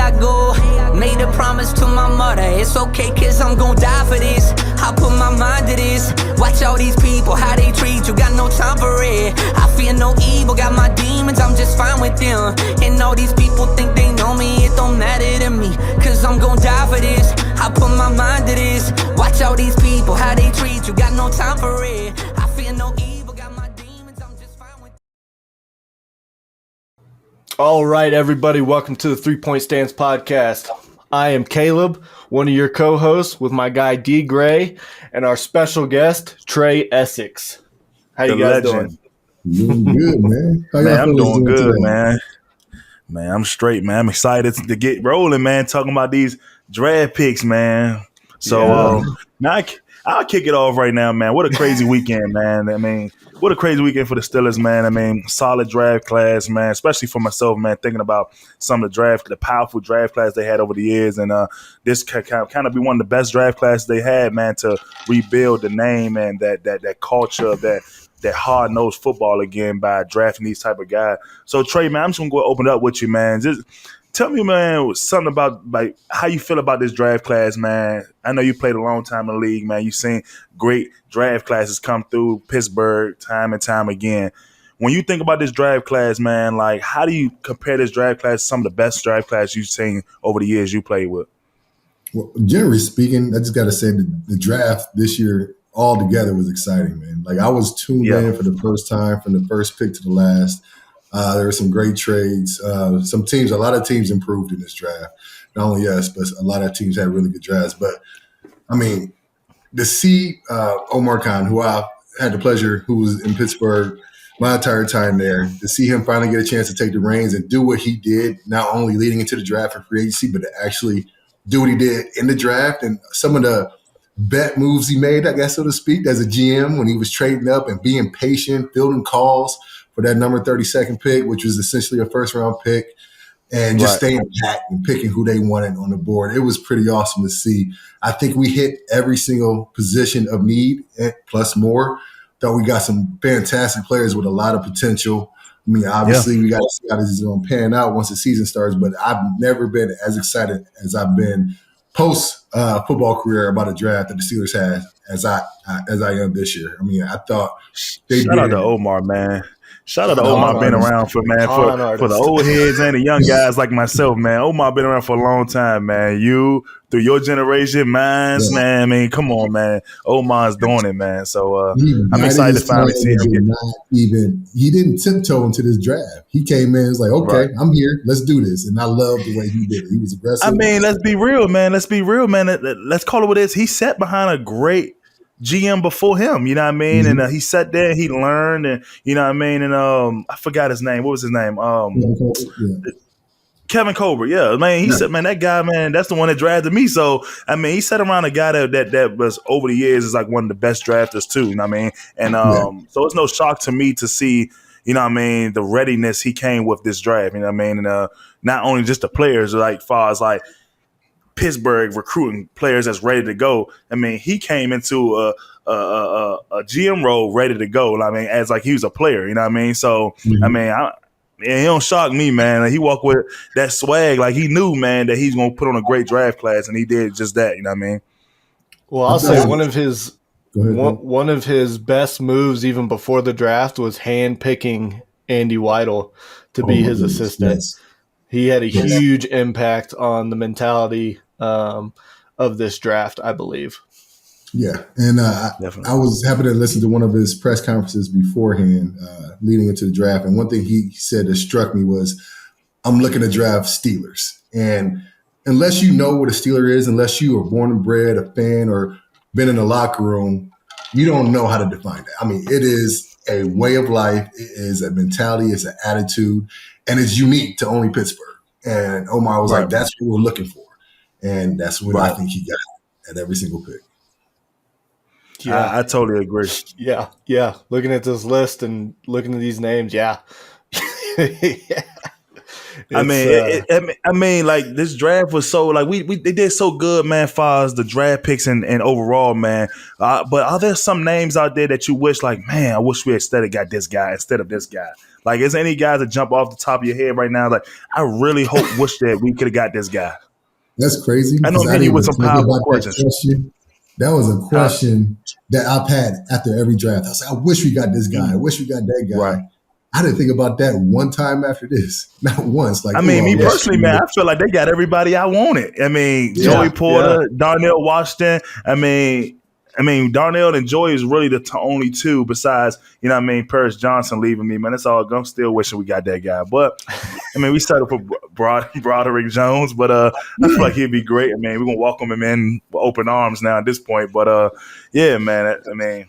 I go. Made a promise to my mother, it's okay, cause I'm gon' die for this. I put my mind to this. Watch all these people, how they treat you, got no time for it. I fear no evil, got my demons, I'm just fine with them. And all these people think they know me, it don't matter to me, cause I'm gon' die for this. I put my mind to this. Watch all these people, how they treat you, got no time for it. I fear no evil, got my demons, I'm just fine with them. All right, everybody, welcome to the 3 Point Stance podcast. I am Kaleb, one of your co-hosts, with my guy D Gray and our special guest Trai Essex. How you guys doing? Doing good, man. Man, I'm doing good, man. Man, I'm straight, man. I'm excited to get rolling, man. Talking about these draft picks, man. So now I'll kick it off right now, man. What a crazy weekend, man. I mean, what a crazy weekend for the Steelers, man. I mean, solid draft class, man, especially for myself, man, thinking about some of the powerful draft class they had over the years. And this can kind of be one of the best draft classes they had, man, to rebuild the name and that culture of that hard-nosed football again by drafting these type of guys. So, Trai, man, I'm just going to go open it up with you, man. Just tell me, man, something about like how you feel about this draft class, man. I know you played a long time in the league, man. You've seen great draft classes come through Pittsburgh time and time again. When you think about this draft class, man, like how do you compare this draft class to some of the best draft classes you've seen over the years you played with? Well, generally speaking, I just got to say the draft this year all together was exciting, man. Like I was tuned in for the first time from the first pick to the last. There were some great trades. A lot of teams improved in this draft. Not only us, but a lot of teams had really good drafts. But, I mean, to see Omar Khan, who I had the pleasure, who was in Pittsburgh my entire time there, to see him finally get a chance to take the reins and do what he did, not only leading into the draft and free agency, but to actually do what he did in the draft and some of the bet moves he made, I guess, so to speak, as a GM when he was trading up and being patient, fielding calls for that number 32nd pick, which was essentially a first-round pick, and just staying back and picking who they wanted on the board. It was pretty awesome to see. I think we hit every single position of need, plus more. Thought we got some fantastic players with a lot of potential. I mean, obviously, we got to see how this is going to pan out once the season starts, but I've never been as excited as I've been post-football career about a draft that the Steelers had as I am this year. I mean, I thought Shout out to Omar, man. Shout out to Omar being around for the old heads and the young guys like myself, man. Omar been around for a long time, man. You, through your generation, man, I mean, come on, man. Omar's doing it, man. So I'm excited to finally see him. He didn't tiptoe into this draft. He came in and was like, okay, I'm here. Let's do this. And I love the way he did it. He was aggressive. I mean, let's be real, man. Let's call it what it is. He sat behind a great GM before him, you know what I mean? And he sat there, he learned, and you know what I mean? And I forgot his name. What was his name? Kevin Colbert. Yeah, man. He said, man, that guy, man, that's the one that drafted me. So I mean, he sat around a guy that was over the years is like one of the best drafters too. You know what I mean? And so it's no shock to me to see, you know what I mean, the readiness he came with this draft. You know what I mean? And not only just the players, like far as like Pittsburgh recruiting players that's ready to go. I mean, he came into a GM role ready to go. I mean, as like he was a player, you know what I mean? So, I mean, he don't shock me, man. Like, he walked with that swag. Like he knew, man, that he's going to put on a great draft class, and he did just that. You know what I mean? Well, I'll say one of his best moves even before the draft was hand-picking Andy Weidel to be his assistant. Yes. He had a huge impact on the mentality of this draft, I believe. Yeah, and I was happy to listen to one of his press conferences beforehand, leading into the draft. And one thing he said that struck me was, I'm looking to draft Steelers. And unless you know what a Steeler is, unless you are born and bred, a fan, or been in the locker room, you don't know how to define that. I mean, it is a way of life. It is a mentality. It's an attitude. And it's unique to only Pittsburgh. And Omar was like, that's what we're looking for. And that's what I think he got at every single pick. Yeah, I totally agree. Yeah. Looking at this list and looking at these names, yeah. I mean, like this draft was so like they did so good, man. As far as the draft picks and overall, man. But are there some names out there that you wish, like, man, I wish we instead of got this guy instead of this guy? Like, is there any guys that jump off the top of your head right now? Like, I really wish that we could have got this guy. That's crazy. I know I'm hitting you with some powerful questions. That was a question that I've had after every draft. I was like, I wish we got this guy. I wish we got that guy. Right. I didn't think about that one time after this. Not once. Like, I mean, me personally, man, I feel like they got everybody I wanted. I mean, Joey Porter, Darnell Washington. I mean, Darnell and Joey is really the only two besides, you know what I mean, Paris Johnson leaving me, man. That's all. I'm still wishing we got that guy. But, I mean, we settled for Broderick Jones, but I feel like he'd be great. I mean, we're going to welcome him in with open arms now at this point. But, yeah, man, I mean,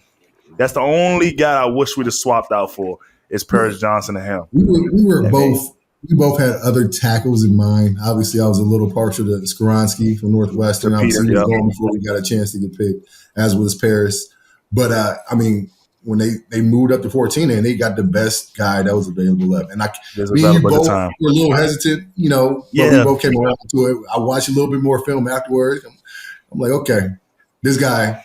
that's the only guy I wish we'd have swapped out for is Paris Johnson and him. We both had other tackles in mind. Obviously, I was a little partial to Skoronski from Northwestern. Obviously, he was gone before we got a chance to get picked, as was Paris. But, I mean, when they moved up to 14 and they got the best guy that was available up. And you both were a little hesitant, you know, but we both came around to it. I watched a little bit more film afterwards. I'm like, okay, this guy,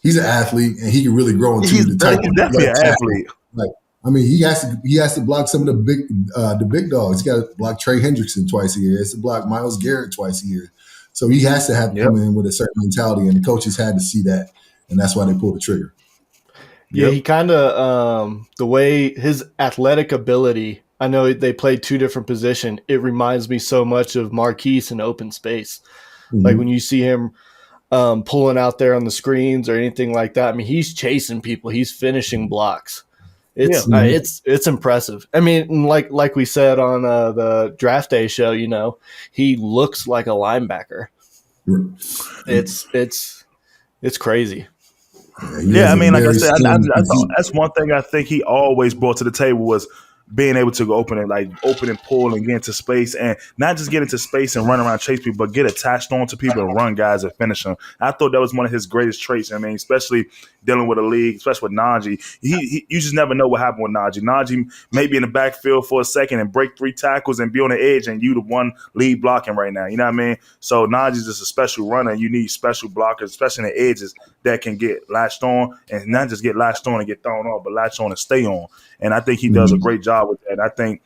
he's an athlete and he can really grow into the type of definitely an athlete. Like, I mean, he has to block some of the big dogs. He's got to block Trey Hendrickson twice a year. He has to block Myles Garrett twice a year. So he has to have to come in with a certain mentality, and the coaches had to see that, and that's why they pulled the trigger. Yeah, he kind of the way his athletic ability. I know they played two different positions. It reminds me so much of Marquise in open space. Mm-hmm. Like when you see him pulling out there on the screens or anything like that. I mean, he's chasing people. He's finishing blocks. It's impressive. I mean, like we said on the draft day show, you know, he looks like a linebacker. It's crazy. Yeah, I mean, like I said, that's one thing I think he always brought to the table was being able to go open and pull and get into space, and not just get into space and run around, chase people, but get attached onto people and run guys and finish them. I thought that was one of his greatest traits. I mean, especially dealing with a league, especially with Najee. You just never know what happened with Najee. Najee may be in the backfield for a second and break 3 tackles and be on the edge, and you the one lead blocking right now. You know what I mean? So Najee's just a special runner. You need special blockers, especially in the edges, that can get latched on and not just get latched on and get thrown off, but latch on and stay on. And I think he does a great job with that. I think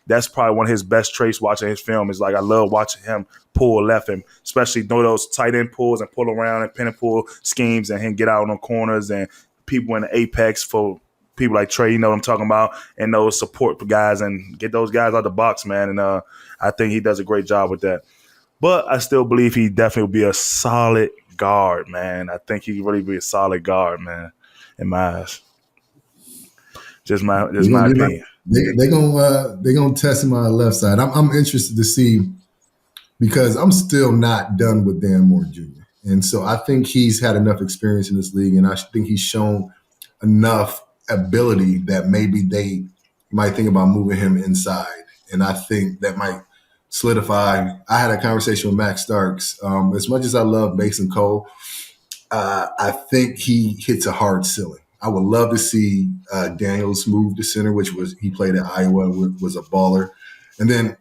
that's probably one of his best traits watching his film is like I love watching him pull left and especially do those tight end pulls and pull around and pin and pull schemes and him get out on corners and people in the apex for people like Trai, you know what I'm talking about, and those support guys and get those guys out the box, man. And I think he does a great job with that. But I still believe he definitely will be a solid guard, man. I think he really be a solid guard, man, in my eyes. Just my opinion. They're gonna test him on the left side. I'm interested to see because I'm still not done with Dan Moore Jr. And so I think he's had enough experience in this league, and I think he's shown enough ability that maybe they might think about moving him inside. And I think that might solidify. I had a conversation with Max Starks. As much as I love Mason Cole, I think he hits a hard ceiling. I would love to see Daniels move to center, which was he played at Iowa, was a baller. And then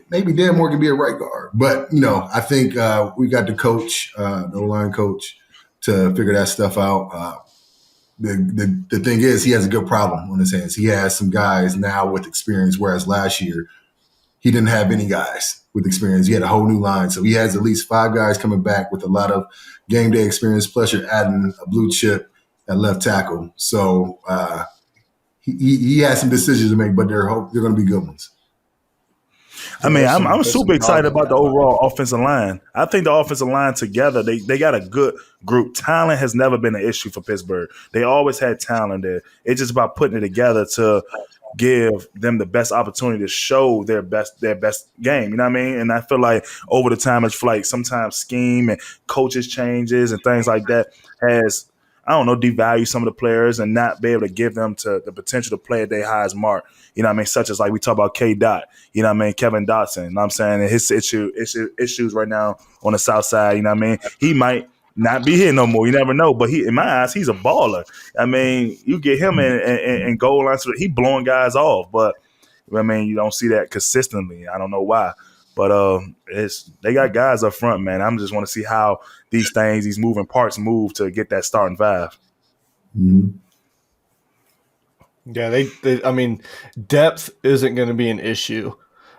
maybe Dan Moore can be a right guard. But, you know, I think we got the coach, the O-line coach, to figure that stuff out. The thing is he has a good problem on his hands. He has some guys now with experience, whereas last year he didn't have any guys with experience. He had a whole new line. So he has at least 5 guys coming back with a lot of game day experience, plus you're adding a blue chip at left tackle. So he has some decisions to make, but they're going to be good ones. I mean, I'm super excited about the overall offensive line. I think the offensive line together, they got a good group. Talent has never been an issue for Pittsburgh. They always had talent there. It's just about putting it together to give them the best opportunity to show their best game. You know what I mean? And I feel like over the time, it's like sometimes scheme and coaches changes and things like that has, I don't know, devalue some of the players and not be able to give them to the potential to play at their highest mark. You know what I mean? Such as like we talk about K-Dot, you know what I mean? Kevin Dotson, you know what I'm saying? And his issues right now on the south side, you know what I mean? He might not be here no more. You never know. But in my eyes, he's a baller. I mean, you get him in goal line, so he blowing guys off. But I mean, you don't see that consistently. I don't know why. But they got guys up front, man. I just want to see how these moving parts move to get that starting five. Mm-hmm. Yeah, I mean, depth isn't going to be an issue.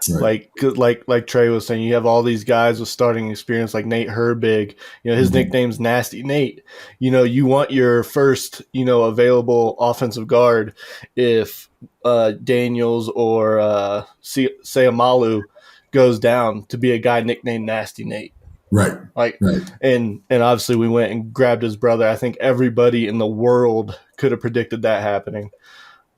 Right. Like Trai was saying, you have all these guys with starting experience, like Nate Herbig. His nickname's Nasty Nate. You want your first, available offensive guard if Daniels or Sayamalu goes down to be a guy nicknamed Nasty Nate. Right. Right. And obviously we went and grabbed his brother. I think everybody in the world could have predicted that happening.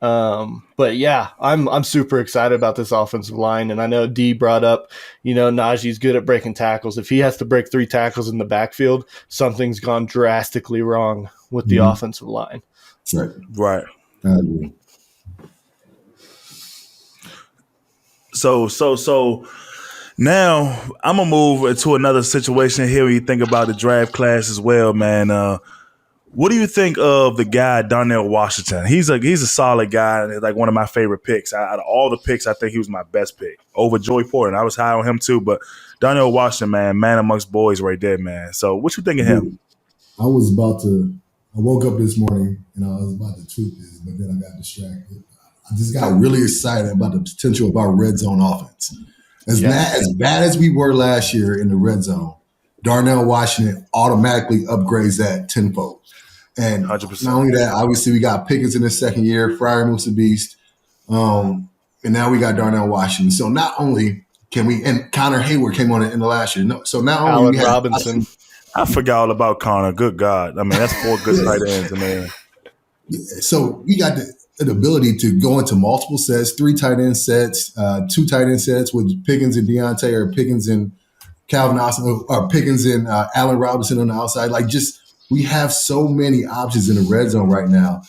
But yeah, I'm super excited about this offensive line. And I know D brought up, Najee's good at breaking tackles. If he has to break 3 tackles in the backfield, something's gone drastically wrong with the offensive line. Right. I agree. So now I'm gonna move into another situation here where you think about the draft class as well, man. What do you think of the guy Darnell Washington? He's a solid guy, like one of my favorite picks. Out of all the picks, I think he was my best pick over Joey Porter. I was high on him too, but Darnell Washington, man amongst boys right there, man. So what you think of him? I woke up this morning and I was about to tweet this, but then I got distracted. I just got really excited about the potential of our red zone offense. As bad as we were last year in the red zone, Darnell Washington automatically upgrades that tenfold. And 100%. Not only that, obviously we got Pickens in his second year, Fryer moves the beast, and now we got Darnell Washington. So not only can we, and Connor Hayward came on in the last year. No, so not only Allen Robinson. I forgot all about Connor. Good God. I mean, that's 4 good tight ends, man. So we got the ability to go into multiple sets, 3 tight end sets, 2 tight end sets with Pickens and Deontay, or Pickens and Calvin Austin, or Pickens and Allen Robinson on the outside. We have so many options in the red zone right now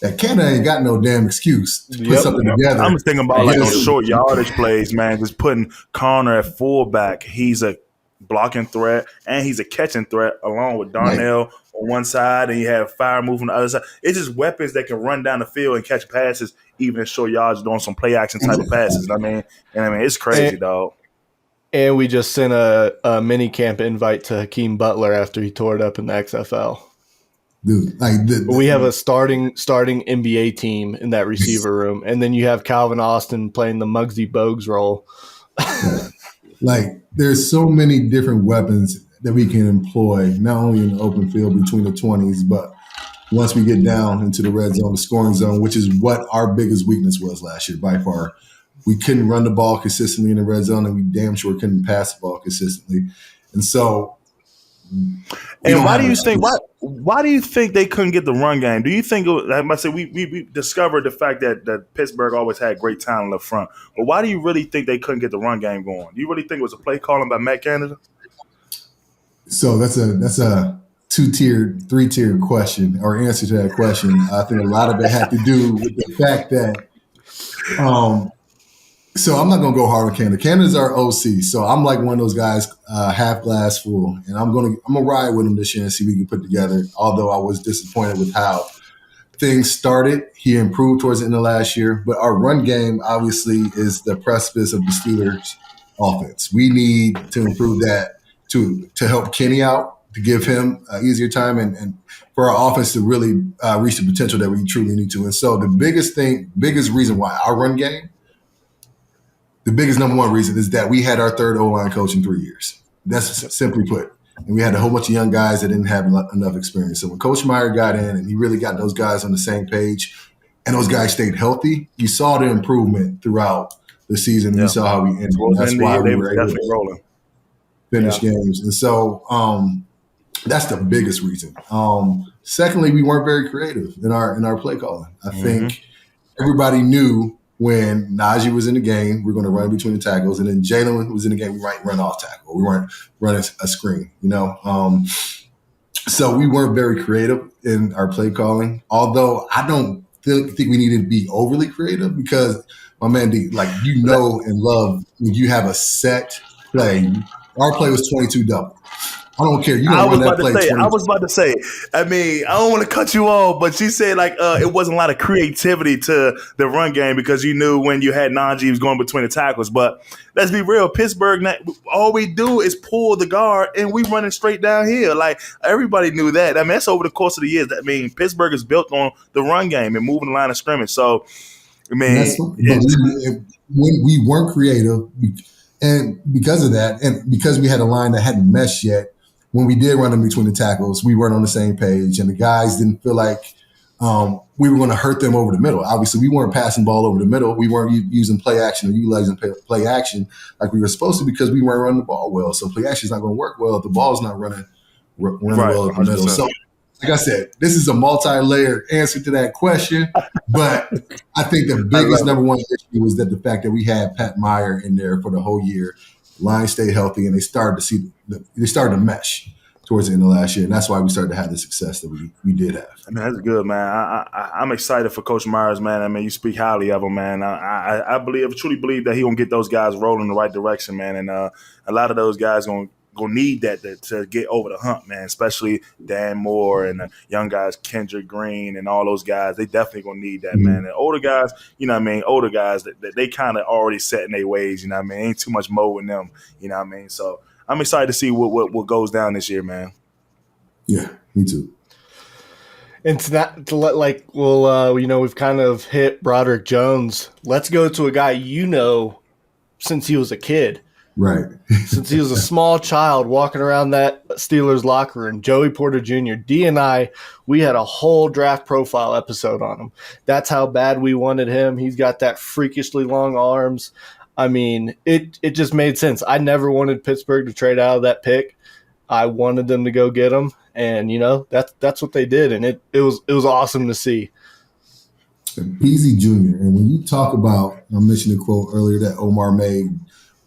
that Canada ain't got no damn excuse to put something together. I'm thinking about those short yardage plays, man. Just putting Connor at fullback. He's a blocking threat and he's a catching threat along with Darnell on one side, and you have Fire move on the other side. It's just weapons that can run down the field and catch passes, even at short yards, doing some play action type of passes. I mean, it's crazy, dog. And we just sent a mini camp invite to Hakeem Butler after he tore it up in the XFL. Dude, we have a starting NBA team in that receiver room, and then you have Calvin Austin playing the Muggsy Bogues role. There's so many different weapons that we can employ, not only in the open field between the 20s, but once we get down into the red zone, the scoring zone, which is what our biggest weakness was last year by far. We couldn't run the ball consistently in the red zone, and we damn sure couldn't pass the ball consistently. And so, why do you think they couldn't get the run game? Do you think I must say we discovered the fact that Pittsburgh always had great talent up front, but why do you really think they couldn't get the run game going? Do you really think it was a play calling by Matt Canada? So that's a 2-tiered, 3-tiered question or answer to that question. I think a lot of it had to do with the fact that. So I'm not going to go hard on Canada. Canada's our OC. So I'm like one of those guys, half glass full. And I'm going to ride with him this year and see what we can put together. Although I was disappointed with how things started. He improved towards the end of last year. But our run game, obviously, is the precipice of the Steelers' offense. We need to improve that to help Kenny out, to give him an easier time and for our offense to really reach the potential that we truly need to. And so the biggest reason why our run game, the biggest number one reason is that we had our 3rd O-line coach in 3 years. That's simply put. And we had a whole bunch of young guys that didn't have enough experience. So when Coach Meyer got in and he really got those guys on the same page and those guys stayed healthy, you saw the improvement throughout the season. Yeah. You saw how we ended. That's why we were able to finish games. And so that's the biggest reason. Secondly, we weren't very creative in our play calling. I think everybody knew when Najee was in the game, we're going to run between the tackles. And then Jalen was in the game, we might run off tackle. We weren't running a screen, So we weren't very creative in our play calling, although I don't think we needed to be overly creative because, my man, and love when you have a set play. Our play was 22 double. I don't care. You gonna run that play 20 I was about to say. I mean, I don't want to cut you off, but she said like it wasn't a lot of creativity to the run game because you knew when you had Najeeb's going between the tackles. But let's be real, Pittsburgh, all we do is pull the guard and we running straight downhill. Like everybody knew that. I mean, that's over the course of the years. I mean, Pittsburgh is built on the run game and moving the line of scrimmage. So, I mean, when we weren't creative, and because of that, and because we had a line that hadn't meshed yet, when we did run in between the tackles, we weren't on the same page, and the guys didn't feel like we were going to hurt them over the middle. Obviously, we weren't passing ball over the middle. We weren't using play action or utilizing play action like we were supposed to because we weren't running the ball well. So play action is not going to work well if the ball's not running well over the middle. So, like I said, this is a multi-layered answer to that question, but I think the biggest number one issue was that the fact that we had Pat Meyer in there for the whole year. Line stayed healthy, and they started to mesh towards the end of last year, and that's why we started to have the success that we did have. I mean, that's good, man. I'm excited for Coach Myers, man. I mean, you speak highly of him, man. I truly believe that he's gonna get those guys rolling in the right direction, man. And a lot of those guys gonna need that to get over the hump, man. Especially Dan Moore and the young guys, Kendrick Green and all those guys. They definitely gonna need that, man. And older guys, you know what I mean? Older guys, that they kind of already set in their ways, you know what I mean? Ain't too much mo in them, you know what I mean? So I'm excited to see what goes down this year, man. Yeah, me too. And we've kind of hit Broderick Jones. Let's go to a guy since he was a kid. Right. Since he was a small child walking around that Steelers locker room, Joey Porter Jr., D and I, we had a whole draft profile episode on him. That's how bad we wanted him. He's got that freakishly long arms. I mean, it just made sense. I never wanted Pittsburgh to trade out of that pick. I wanted them to go get him, and that's what they did, and it was awesome to see. Peasy Jr. And when you talk about, I mentioned a quote earlier that Omar made.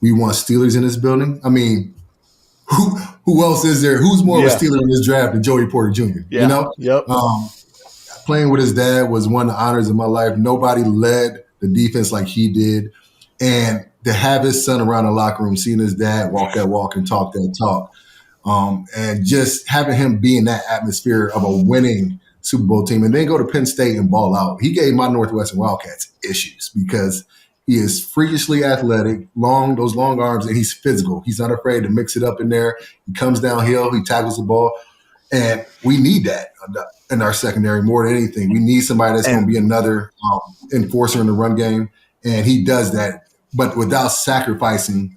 We want Steelers in this building. I mean, who else is there? Who's more of a Steeler in this draft than Joey Porter Jr.? Yeah. Yep. Playing with his dad was one of the honors of my life. Nobody led the defense like he did. And to have his son around the locker room, seeing his dad walk that walk and talk that talk, and just having him be in that atmosphere of a winning Super Bowl team and then go to Penn State and ball out. He gave my Northwestern Wildcats issues because he is freakishly athletic, those long arms, and he's physical. He's not afraid to mix it up in there. He comes downhill, he tackles the ball, and we need that in our secondary more than anything. We need somebody that's going to be another enforcer in the run game, and he does that, but without sacrificing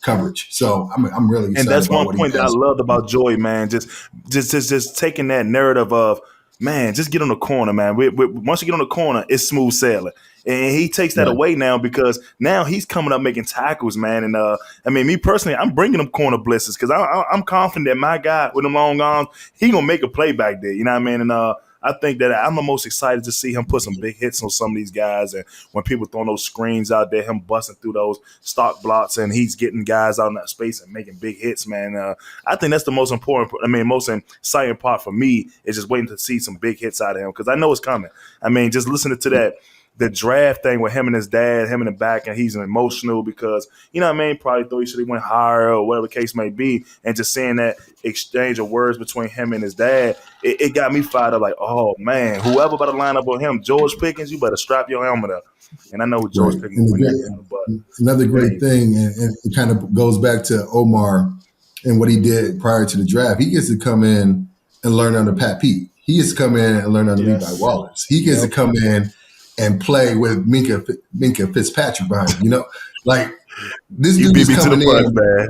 coverage. So I'm really excited. And that's about one point that I loved about Joey, man. Just taking that narrative of, man, just get on the corner, man. Once you get on the corner, it's smooth sailing. And he takes that away now because now he's coming up making tackles, man. And I mean, me personally, I'm bringing him corner blitzes because I'm confident that my guy with them long arms, he gonna make a play back there. You know what I mean? And I think that I'm the most excited to see him put some big hits on some of these guys. And when people throwing those screens out there, him busting through those stock blocks and he's getting guys out in that space and making big hits, man. I think that's the most exciting part for me is just waiting to see some big hits out of him because I know it's coming. I mean, just listening to that. The draft thing with him and his dad, him in the back, and he's emotional because, you know what I mean, probably thought he should have went higher or whatever the case may be. And just seeing that exchange of words between him and his dad, it got me fired up like, oh, man, whoever better line up on him, George Pickens, you better strap your helmet up. And I know what George Pickens went but another great thing, and it kind of goes back to Omar and what he did prior to the draft. He gets to come in and learn under Pat Pete. He gets to come in and learn under Levi Wallace. He gets to come in and play with Minka Fitzpatrick behind him. Like this dude is coming in, man.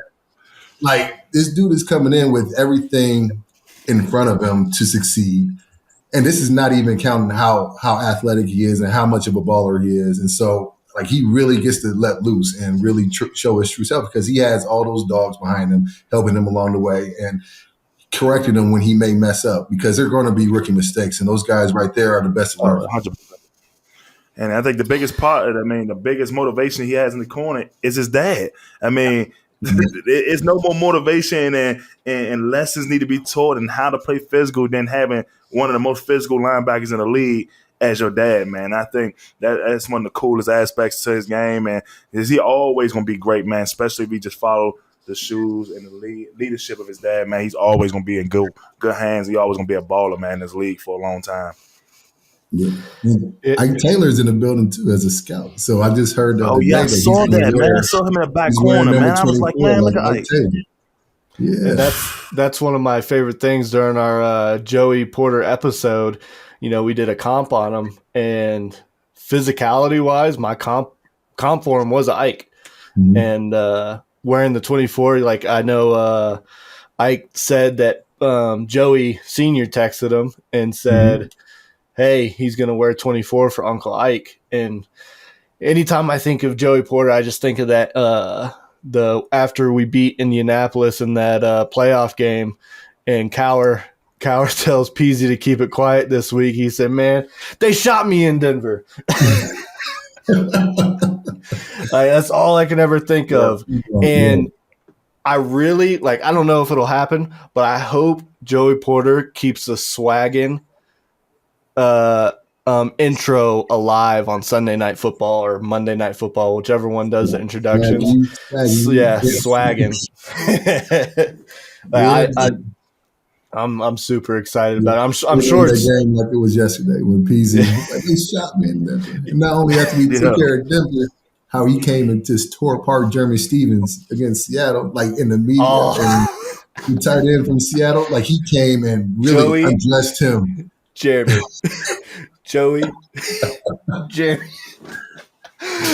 Like this dude is coming in with everything in front of him to succeed. And this is not even counting how athletic he is and how much of a baller he is. And so like he really gets to let loose and really show his true self because he has all those dogs behind him, helping him along the way and correcting him when he may mess up because they're going to be rookie mistakes. And those guys right there are the best of learners. 100%. And I think the biggest the biggest motivation he has in the corner is his dad. I mean, it's no more motivation and lessons need to be taught and how to play physical than having one of the most physical linebackers in the league as your dad, man. I think that's one of the coolest aspects to his game, and is he always going to be great, man, especially if he just follow the shoes and the leadership of his dad, man, he's always gonna be in good hands. He always gonna be a baller, man, in this league for a long time. Yeah. Ike Taylor's in the building too as a scout. So I just heard the I saw that, man. I saw him in the back corner, man. I was like, man, look at Ike Taylor. Yeah, and that's one of my favorite things during our Joey Porter episode. You know, we did a comp on him, and physicality wise, my comp for him was Ike, and wearing the 24. Like I know Ike said that Joey Senior texted him and said, "Hey, he's gonna wear 24 for Uncle Ike." And anytime I think of Joey Porter, I just think of that. After we beat Indianapolis in that playoff game, and Cower tells Peasy to keep it quiet this week. He said, "Man, they shot me in Denver." That's all I can ever think of. And I really I don't know if it'll happen, but I hope Joey Porter keeps the swaggin' intro alive on Sunday Night Football or Monday Night Football, whichever one does the introductions. Swagging. I'm super excited about it. I'm sure it's game like it was yesterday when Peasy he shot me in Denver. And not only after we took care of Denver, how he came and just tore apart Jeremy Stevens against Seattle, in the media, and he tied in from Seattle. He came and really undressed him. Jeremy. Joey. Jeremy.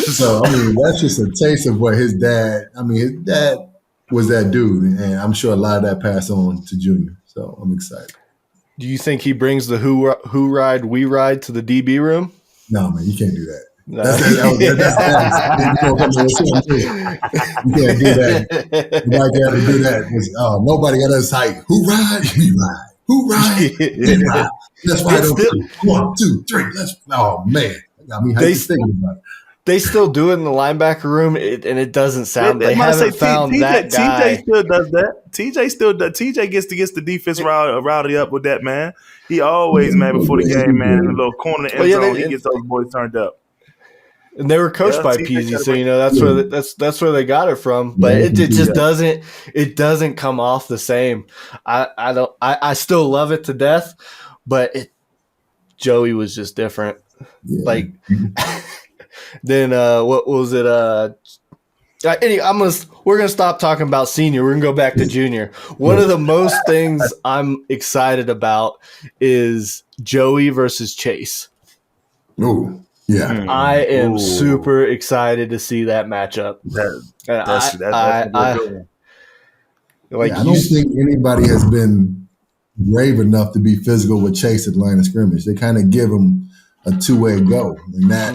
So, that's just a taste of what his dad was that dude. And I'm sure a lot of that passed on to Junior. So I'm excited. Do you think he brings the who ride, we ride to the DB room? No, man, you can't do that. No. That's you can't do that. You might have to do that. Nobody got us hype. Who ride? We ride. Who ride? We ride. Let's ride over 1, 2, 3. Oh man, got me hyped thinking about it. They still do it in the linebacker room, and it doesn't sound. They haven't found that guy. TJ still does that. TJ still does. TJ gets the defense rowdy up with that, man. He always, man, before the game, man, in the little corner of the end zone, he gets those boys turned up. And they were coached by Peasy, so that's where they got it from. But it just doesn't come off the same. I still love it to death, but Joey was just different. Yeah. Then what was it? We're gonna stop talking about senior. We're gonna go back to junior. One of the most things I'm excited about is Joey versus Chase. Oh, yeah. I am super excited to see that matchup. I don't think anybody has been brave enough to be physical with Chase at line of scrimmage. They kind of give him a two-way go, and that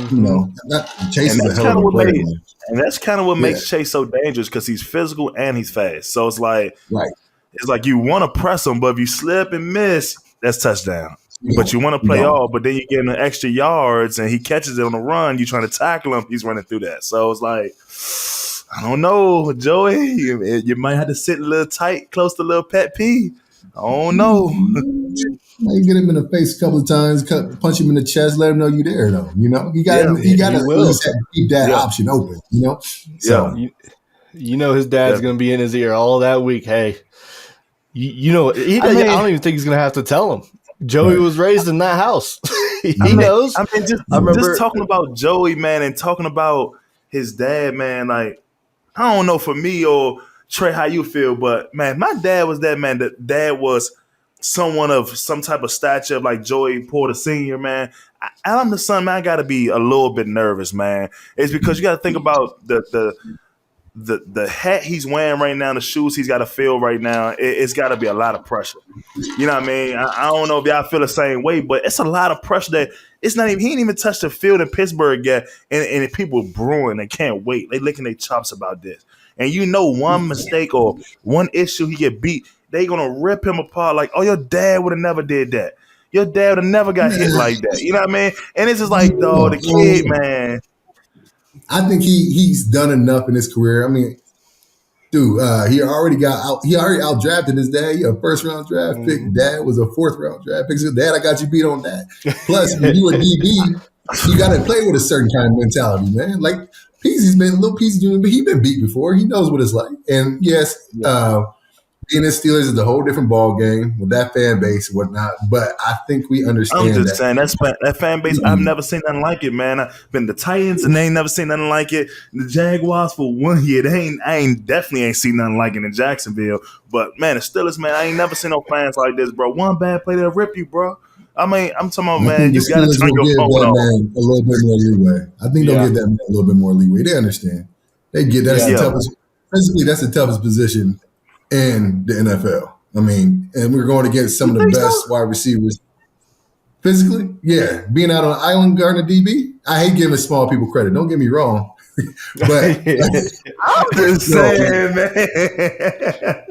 Chase is a hell of a player. And that's kind of what makes Chase so dangerous because he's physical and he's fast. So it's like you want to press him, but if you slip and miss, that's touchdown. But you want to play all, but then you get an extra yards, and he catches it on the run. You're trying to tackle him, he's running through that. So it's like, I don't know, Joey. You might have to sit a little tight, close to a little pet peeve. I don't know. You get him in the face a couple of times, punch him in the chest, let him know you're there, though. You know, you got to keep that option open. You know, so his dad's going to be in his ear all that week. Hey, I don't even think he's going to have to tell him. Joey was raised in that house. He knows. Just talking about Joey, man, and talking about his dad, man. Like, I don't know for me or Trai, how you feel, but man, my dad was that man. That dad was someone of some type of stature, like Joey Porter Sr., man. I'm the son, man. I got to be a little bit nervous, man. It's because you got to think about the hat he's wearing right now, the shoes he's got to fill right now. It's got to be a lot of pressure. You know what I mean? I don't know if y'all feel the same way, but it's a lot of pressure that it's not even. He ain't even touched the field in Pittsburgh yet, and people brewing. They can't wait. They licking their chops about this. And one mistake or one issue he get beat, they gonna rip him apart like, oh, your dad would have never did that. Your dad would have never got hit like that. You know what I mean? And it's just like, the kid, man. I think he's done enough in his career. I mean, dude, he already out drafted his dad. He a first round draft pick. Dad was a 4th round draft pick. So Dad, I got you beat on that. Plus, when you a DB, you got to play with a certain kind of mentality, man. Like, Peasy's been Lil Peasy's doing, but he's been beat before. He knows what it's like. And yes, being in Steelers is a whole different ball game with that fan base and whatnot. But I think we understand. I'm just saying that fan base. I've never seen nothing like it, man. I've been the Titans and they ain't never seen nothing like it. The Jaguars for 1 year, I definitely ain't seen nothing like it in Jacksonville. But man, the Steelers, man, I ain't never seen no fans like this, bro. One bad play, they'll rip you, bro. I mean, I'm talking about, man, you got to turn your phone off. Man a little bit more leeway. I think they'll give that man a little bit more leeway. They understand. They get that's the toughest. Physically, that's the toughest position in the NFL. I mean, and we're going against some of the best wide receivers. Physically, yeah. Being out on an island guarding a DB, I hate giving small people credit. Don't get me wrong. But I'm just saying, man.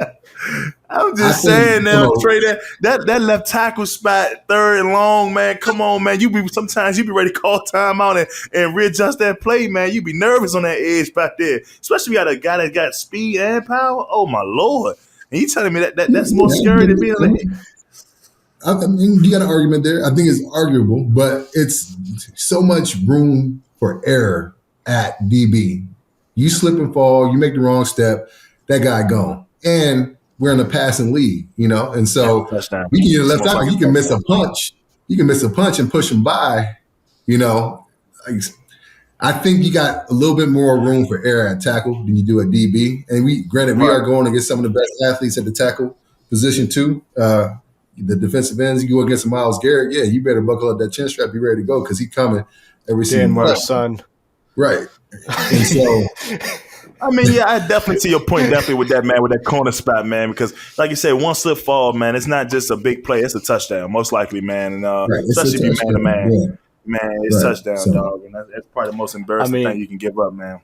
I'm just saying now, Trey, that left tackle spot, third and long, man. Come on, man. Sometimes you be ready to call timeout and readjust that play, man. You be nervous on that edge back there, especially if you got a guy that got speed and power. Oh my Lord! And you telling me that's more scary than being like. I mean, you got an argument there. I think it's arguable, but it's so much room for error at DB. You slip and fall, you make the wrong step, that guy gone. And we're in a passing league, and so we can get a left tackle. You can miss a punch. You can miss a punch and push him by, I think you got a little bit more room for error at tackle than you do at DB. And we are going against some of the best athletes at the tackle position too. The defensive ends, you go against Myles Garrett, you better buckle up that chin strap, be ready to go because he's coming every single play. Son. Right. And so I mean, I definitely see your point definitely with that, man, with that corner spot, man, because like you said, one slip fall, man, it's not just a big play, it's a touchdown, most likely, man. And especially if you're man-to-man. Man, it's touchdown, dog. And that's probably the most embarrassing thing you can give up, man.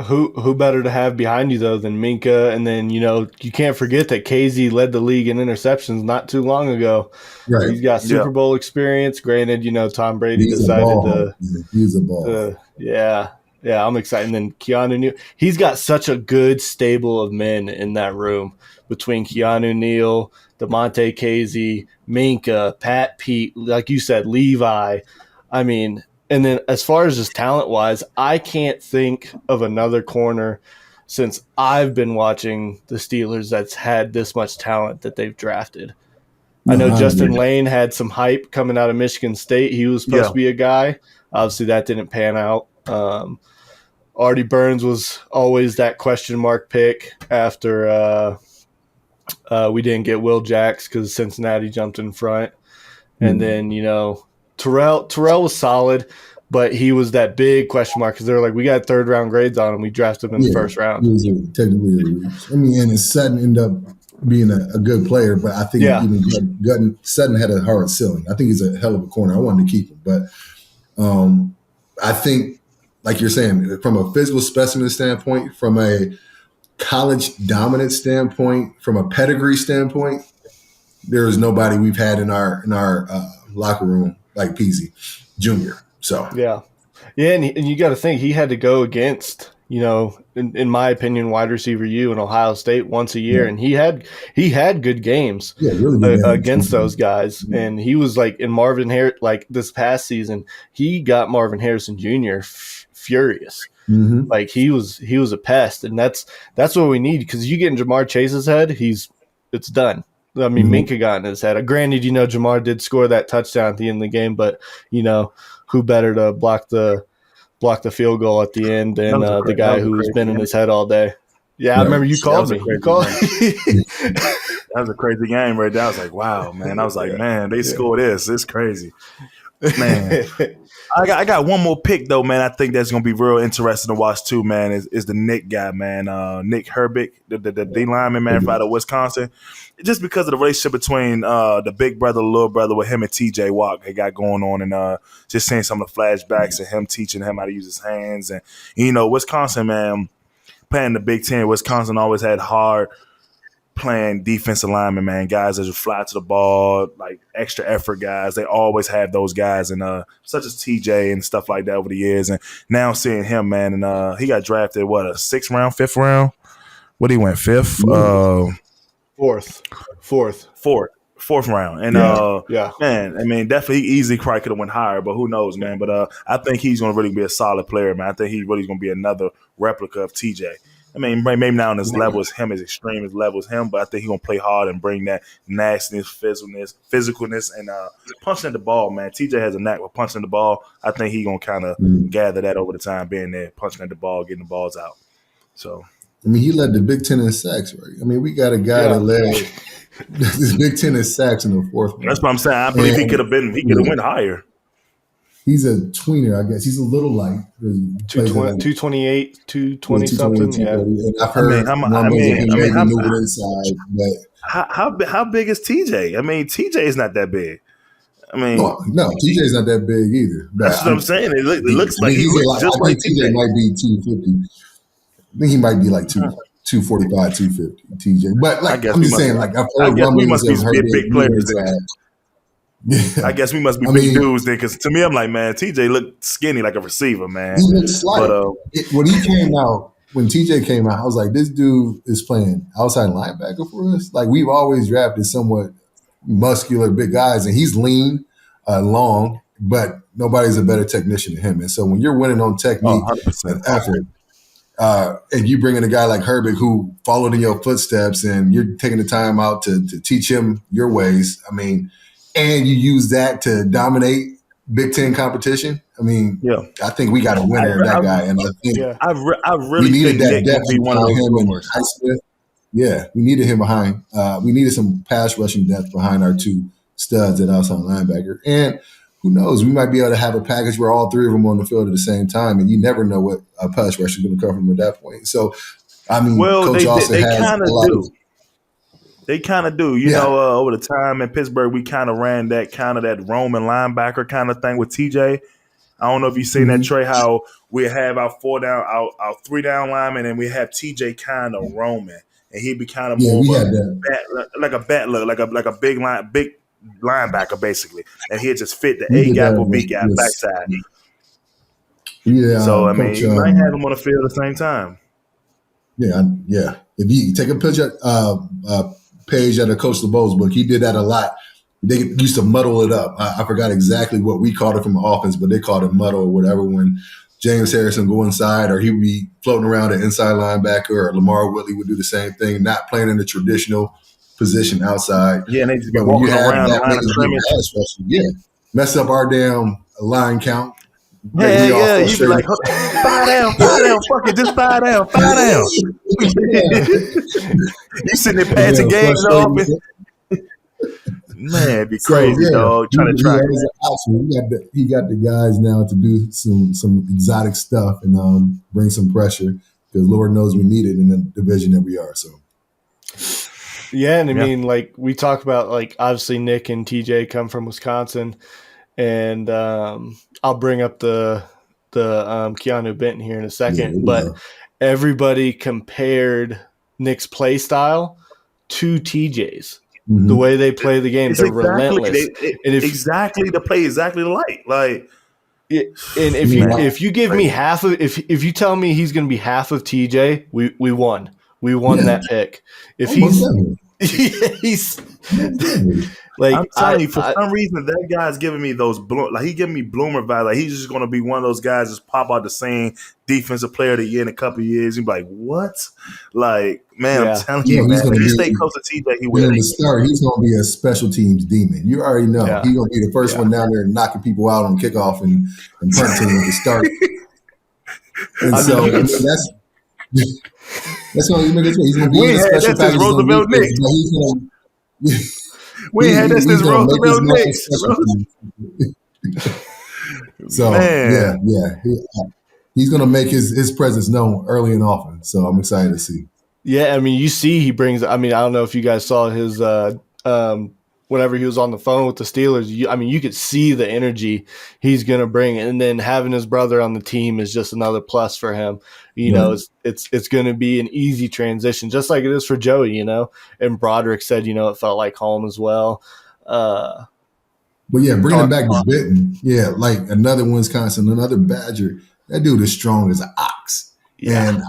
Who better to have behind you, though, than Minka? And then, you can't forget that KZ led the league in interceptions not too long ago. Right. He's got Super Bowl experience. Granted, Tom Brady decided to – He's a ball. Yeah, I'm excited. And then Keanu Neal. He's got such a good stable of men in that room between Keanu Neal, DeMonte Casey, Minka, Pat Pete, like you said, Levi. I mean – and then as far as just talent-wise, I can't think of another corner since I've been watching the Steelers that's had this much talent that they've drafted. I know Justin Lane had some hype coming out of Michigan State. He was supposed to be a guy. Obviously, that didn't pan out. Artie Burns was always that question mark pick after we didn't get Will Jacks because Cincinnati jumped in front. And then, Terrell was solid, but he was that big question mark because they were like, we got third-round grades on him. We drafted him in the first round. He was technically a reach. I mean, and Sutton ended up being a good player, but I think even Sutton had a hard ceiling. I think he's a hell of a corner. I wanted to keep him. But I think, like you're saying, from a physical specimen standpoint, from a college dominance standpoint, from a pedigree standpoint, there is nobody we've had in our locker room like Peasy Jr. So and you got to think he had to go against in my opinion wide receiver in Ohio State once a year, and he had good games against those guys, and he was like in Marvin Harris like this past season he got Marvin Harrison Jr. Furious. Like he was a pest, and that's what we need because you get in Jamar Chase's head, it's done. I mean, Minka got in his head. Granted, Jamar did score that touchdown at the end of the game, but who better to block the field goal at the end than the guy who's been in his head all day? Yeah, I remember you called me. That was a crazy game right there. I was like, wow, man. I was like, man, they scored this. It's crazy. Man. I got one more pick though, man. I think that's gonna be real interesting to watch too, man. Is the Nick guy, man? Nick Herbig, the D lineman, man, out of Wisconsin. Just because of the relationship between the big brother, little brother, with him and TJ Watt, they got going on, and just seeing some of the flashbacks of him teaching him how to use his hands, and Wisconsin, man, playing the Big Ten. Wisconsin always had hard playing defensive linemen, man, guys that just fly to the ball, like extra effort guys. They always have those guys, and such as TJ and stuff like that over the years. And now seeing him, man, and he got drafted, a 6th round, 5th round? What he went, 5th? Fourth. 4th round. And man, I mean, definitely he easily probably could have went higher, but who knows, man. But I think he's going to really be a solid player, man. I think he's really going to be another replica of TJ. I mean, maybe not on his level as him, as extreme as level as him, but I think he's going to play hard and bring that nastiness, physicalness, and punching at the ball, man. TJ has a knack for punching the ball. I think he's going to kind of gather that over the time, being there, punching at the ball, getting the balls out. So, I mean, he led the Big Ten in sacks, right? I mean, we got a guy that led this Big Ten in sacks in the 4th round. That's what I'm saying. I believe he could have went higher. He's a tweener, I guess. He's a little light. 228, 220 something. Yeah. And I've heard moving inside. But how big is TJ? I mean, TJ is not that big. I mean, no, TJ's not that big either. That's what I'm saying. It looks like he looks just like TJ. Might be 250. I think he might be like 245, 250. TJ, but like I'm just saying, like I've heard we must be big players. Yeah. I guess we must be big dudes then, because to me, I'm like, man, TJ looked skinny like a receiver, man. He looked slight. But, when TJ came out, I was like, this dude is playing outside linebacker for us. Like, we've always drafted somewhat muscular, big guys, and he's lean, long, but nobody's a better technician than him. And so when you're winning on technique and effort, and you bring in a guy like Herbig who followed in your footsteps, and you're taking the time out to teach him your ways, I mean, and you use that to dominate Big Ten competition. I mean, I think we got a winner in that guy, and I think I really we needed think that Nick depth be one of those him and rumors. Highsmith. Yeah, we needed him behind. We needed some pass rushing depth behind our 2 studs at outside linebacker, and who knows, we might be able to have a package where all 3 of them on the field at the same time, and you never know what a pass rush is going to come from at that point. So, I mean, Coach Austin has a lot of. They kind of do. You know, over the time in Pittsburgh, we kind of ran that Roman linebacker kind of thing with TJ. I don't know if you've seen that, Trai, how we have our 3 down linemen, and we have TJ kind of roaming, and he'd be kind of more of a big linebacker basically, and he'd just fit the A gap or B gap backside. Yeah. So I mean, you might have them on the field at the same time. Yeah. If you take a picture, page out of Coach LeBeau's book, he did that a lot. They used to muddle it up. I forgot exactly what we called it from the offense, but they called it muddle or whatever when James Harrison go inside, or he would be floating around an inside linebacker, or Lamar Whitley would do the same thing, not playing in the traditional position outside. Yeah, and they just be walking around the line of scrimmage. Mess up our damn line count. Yeah, you be like, 5 down, fuck it, just 5 down. You sitting there patching games off. Man, it'd be crazy, dog. Trying to track it. He got the guys now to do some exotic stuff and bring some pressure, because Lord knows we need it in the division that we are. So. Yeah, and I mean, like we talk about, like obviously Nick and TJ come from Wisconsin. And I'll bring up the Keanu Benton here in a second, but everybody compared Nick's play style to TJ's. Mm-hmm. The way they play the game, they're relentless. They play exactly alike. Like, and if you give me half of, if you tell me he's going to be half of TJ, we won. We won that pick. If he's like, I'm telling you, for some reason, that guy's giving me those he giving me Bloomer vibes. Like, he's just going to be one of those guys just pop out the same defensive player of the year in a couple of years. You'd be like, what? Like, man, I'm telling you, man, if he stay close to TJ, he will. In the start, he's going to be a special teams demon. You already know he's going to be the first one down there knocking people out on kickoff and punt team to start. And that's going to be he's going to be a special package. Roosevelt Knicks. We had this Roosevelt Knicks. So he's going to make his presence known early and often. So I'm excited to see. Yeah, I mean, you see, he brings. I mean, I don't know if you guys saw his whenever he was on the phone with the Steelers. You could see the energy he's going to bring, and then having his brother on the team is just another plus for him. You know, it's going to be an easy transition, just like it is for Joey. You know, and Broderick said, it felt like home as well. But bringing him back to Benton, like another Wisconsin, another Badger. That dude is strong as an ox, and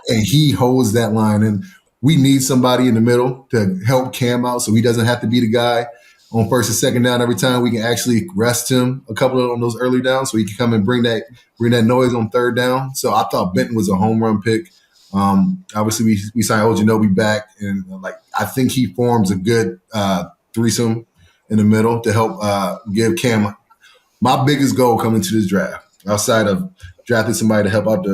he holds that line. And we need somebody in the middle to help Cam out so he doesn't have to be the guy on first and second down every time. We can actually rest him a couple of on those early downs so he can come and bring that noise on third down. So I thought Benton was a home run pick. Obviously, we signed Ojinobi back, and I think he forms a good threesome in the middle to help give Cam. My biggest goal coming to this draft, outside of drafting somebody to help out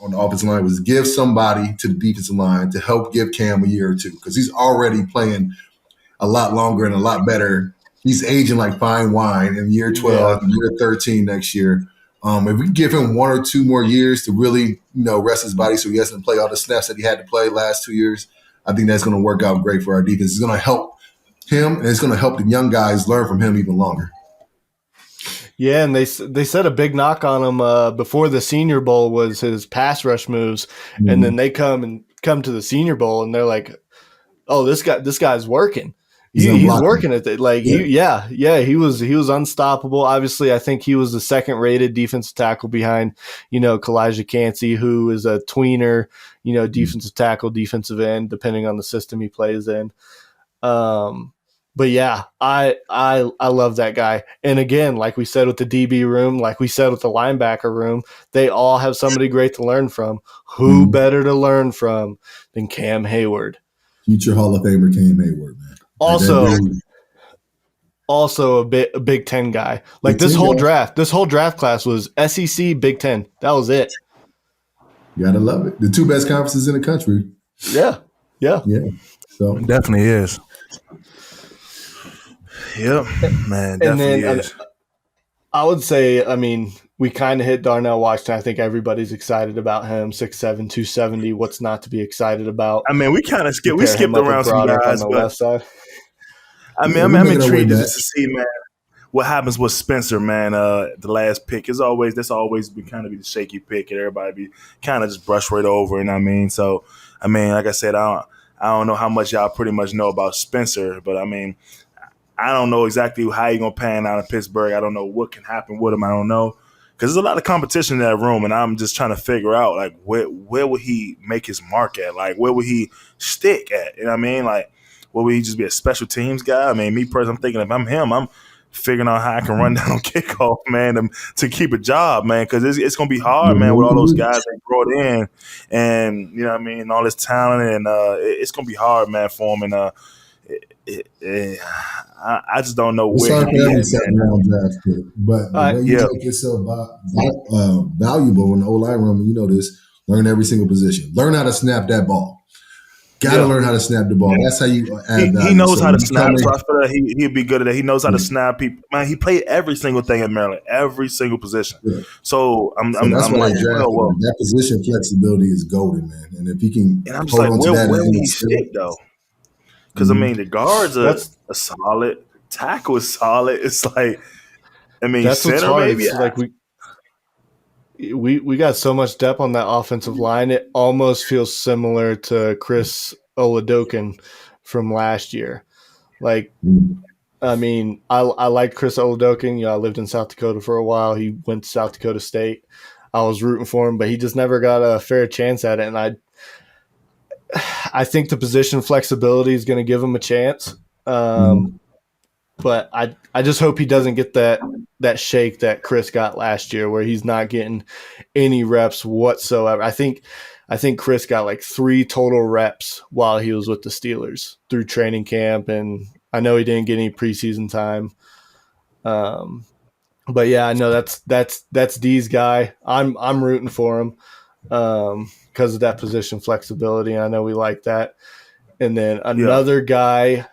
on the offensive line, was give somebody to the defensive line to help give Cam a year or two, because he's already playing a lot longer and a lot better. He's aging like fine wine in year 12, year 13 next year. If we give him 1 or 2 more years to really, rest his body so he doesn't play all the snaps that he had to play last 2 years, I think that's going to work out great for our defense. It's going to help him, and it's going to help the young guys learn from him even longer. Yeah, and they said a big knock on him before the Senior Bowl was his pass rush moves, and then they come to the Senior Bowl and they're like, "Oh, this guy's working. He's working at it. Like he was unstoppable. Obviously, I think he was the second-rated defensive tackle behind Kalijah Cansey, who is a tweener, defensive tackle, defensive end, depending on the system he plays in. But yeah, I love that guy. And again, like we said with the DB room, like we said with the linebacker room, they all have somebody great to learn from. Who better to learn from than Cam Hayward? Future Hall of Famer Cam Hayward, man. Also a Big Ten guy. Like this whole draft class was SEC, Big Ten. That was it. You gotta love it. The 2 best conferences in the country. Yeah. So it definitely is. Yep, man, definitely is. I would say, we kind of hit Darnell Washington. I think everybody's excited about him. 6'7", 270. What's not to be excited about? We kind of skipped around some guys, on the left side. I'm intrigued just to see, man, what happens with Spencer, man. The last pick that's always been kind of be the shaky pick, and everybody be kind of just brush right over. And so like I said, I don't know how much y'all pretty much know about Spencer, but I don't know exactly how he's going to pan out in Pittsburgh. I don't know what can happen with him. I don't know. Because there's a lot of competition in that room, and I'm just trying to figure out, like, where will he make his mark at? Like, where will he stick at? You know what I mean? Like, will he just be a special teams guy? Me personally, I'm thinking if I'm him, I'm figuring out how I can run down on kickoff, man, to keep a job, man, because it's going to be hard, man, with all those guys that brought in and, you know what I mean, all this talent, and it's going to be hard, man, for him, and I just don't know where he is. But the way you make yourself valuable in the O-line room, and you know this, learn every single position. Learn how to snap that ball. Got to learn how to snap the ball. That's how you add value. He knows how to snap, so I feel like he'd be good at that. He knows how to snap people. Man, he played every single thing in Maryland, every single position. Yeah. So I'm that's why like, that position flexibility is golden, man. And if he can, and I'm just like, where will he stick though? Because the guards are solid, tackle is solid. It's like, that's center what's hard. maybe. It's like we got so much depth on that offensive line. It almost feels similar to Chris Oladokin from last year. Like, I liked Chris Oladokin. I lived in South Dakota for a while. He went to South Dakota State. I was rooting for him, but he just never got a fair chance at it. And I think the position flexibility is going to give him a chance. But I just hope he doesn't get that shake that Chris got last year where he's not getting any reps whatsoever. I think Chris got like 3 total reps while he was with the Steelers through training camp, and I know he didn't get any preseason time. But yeah, I know that's D's guy. I'm rooting for him because of that position flexibility. I know we like that. And then another guy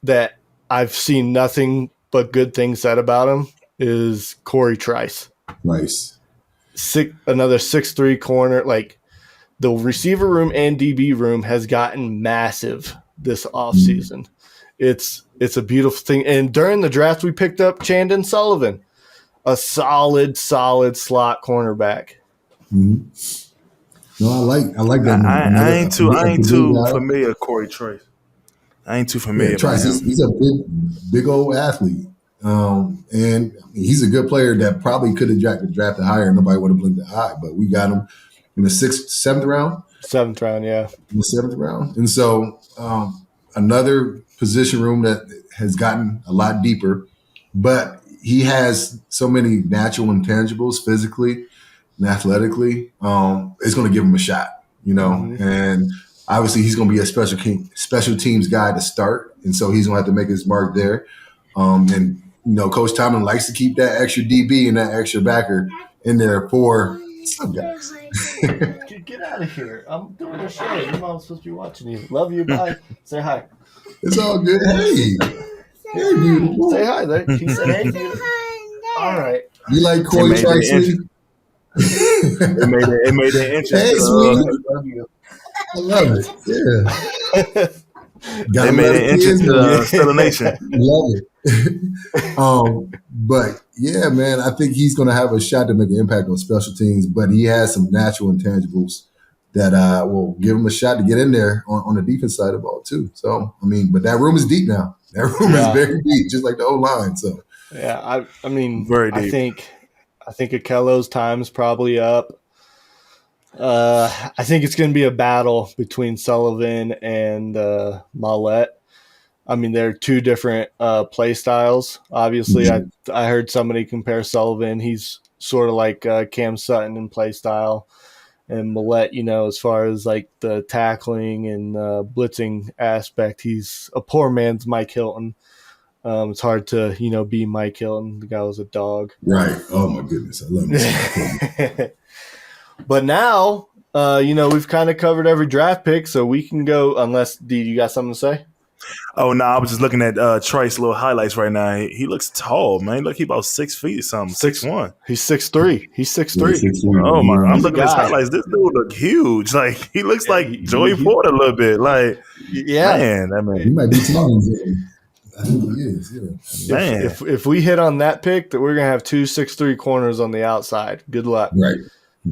that I've seen nothing but good things said about him is Corey Trice. Nice. Another 6'3" corner. Like, the receiver room and DB room has gotten massive this offseason. It's a beautiful thing. And during the draft, we picked up Chandon Sullivan, a solid slot cornerback. No, I like that. I ain't too familiar with Corey Trice. I ain't too familiar. Yeah, Trice, he's a big old athlete, and he's a good player that probably could have drafted higher. Nobody would have blinked an eye, but we got him in the 6th, 7th round. 7th round, yeah. In the 7th round. And so another position room that has gotten a lot deeper, but he has so many natural intangibles physically and athletically. It's going to give him a shot, and obviously he's going to be a special teams guy to start. And so he's going to have to make his mark there. And Coach Tomlin likes to keep that extra DB and that extra backer in there for some guys. Get out of here. I'm doing a show. Your mom's supposed to be watching you. Love you. Bye. Say hi. It's all good. Hey, beautiful. Say hi. He said, hey, beautiful. All right. You like Corey Trai, sweetie? It made an interest. Hey, sweetie. Love you. I love it. Yeah. They made an interest to the nation. Love it. But yeah, man, I think he's going to have a shot to make an impact on special teams. But he has some natural intangibles that will give him a shot to get in there on the defense side of the ball too. So but that room is deep now. That room is very deep, just like the O-line. So yeah, I mean, very deep. I think Akello's time's probably up. I think it's going to be a battle between Sullivan and Mollett. I mean, they're two different play styles. Obviously, I heard somebody compare Sullivan. He's sort of like Cam Sutton in play style. And Mollett, as far as like the tackling and blitzing aspect, he's a poor man's Mike Hilton. It's hard to, be Mike Hilton. The guy was a dog. Right. Oh, my goodness. I love it. But now, we've kind of covered every draft pick, so we can go, unless, D, you got something to say? Oh, no, I was just looking at Trai's little highlights right now. He looks tall, man. Look, he about 6 feet or something, 6'1". He's 6'3". He's 6'3". Oh, my. I'm looking at his highlights. This dude look huge. Like, he looks like Joey Porter a little bit. Like, man, he might be tall. I think he is, yeah. Man. If we hit on that pick, that we're going to have 2 6'3" corners on the outside. Good luck. Right.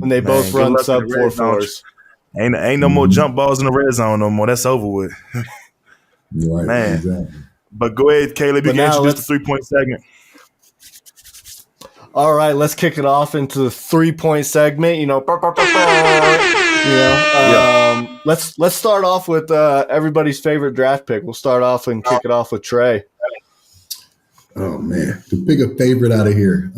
And they both run sub 4.4s. Ain't no more jump balls in the red zone no more. That's over with. Right, man. Exactly. But go ahead, Kaleb. You can introduce the 3-point segment. All right, let's kick it off into the 3-point segment. Let's start off with everybody's favorite draft pick. We'll start off and kick it off with Trai. Oh man, to pick a favorite out of here.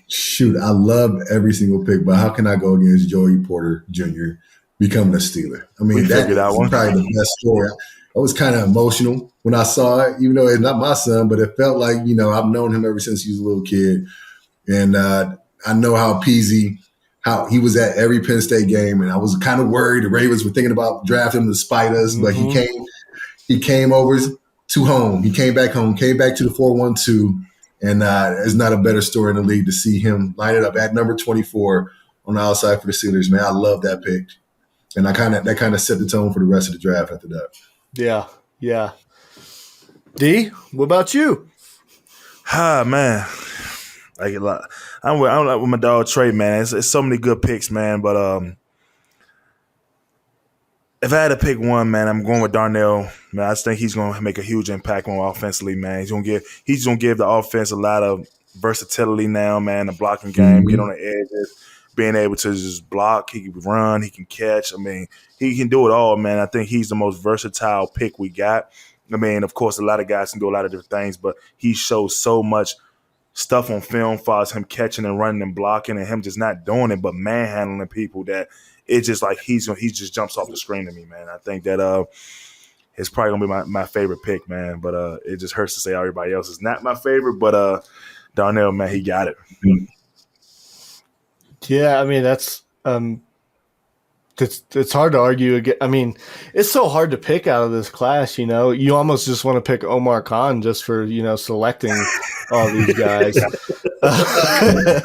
Shoot, I love every single pick, but how can I go against Joey Porter Jr. becoming a Steeler? That's probably the best story. I was kind of emotional when I saw it, even though it's not my son, but it felt like, I've known him ever since he was a little kid. And I know how he was at every Penn State game, and I was kind of worried the Ravens were thinking about drafting him to spite us, but he came over to home. He came back home, came back to the 4-1-2. And there's not a better story in the league to see him line it up at number 24 on the outside for the Steelers. Man, I love that pick, and that kind of set the tone for the rest of the draft after that. Yeah. D, what about you? Man, I'm with my dog Trai, man. It's so many good picks, man. But if I had to pick one, man, I'm going with Darnell. Man, I just think he's going to make a huge impact on offensively, man. He's going to give the offense a lot of versatility now, man. The blocking game, get on the edges, being able to just block. He can run, he can catch. He can do it all, man. I think he's the most versatile pick we got. Of course, a lot of guys can do a lot of different things, but he shows so much stuff on film as far as him catching and running and blocking and him just not doing it, but manhandling people that it's just like he just jumps off the screen to me, man. I think that it's probably gonna be my favorite pick, man. But it just hurts to say everybody else is not my favorite. But Darnell, man, he got it. Yeah, that's it's hard to argue again. It's so hard to pick out of this class. You almost just want to pick Omar Khan just for selecting all these guys. Right.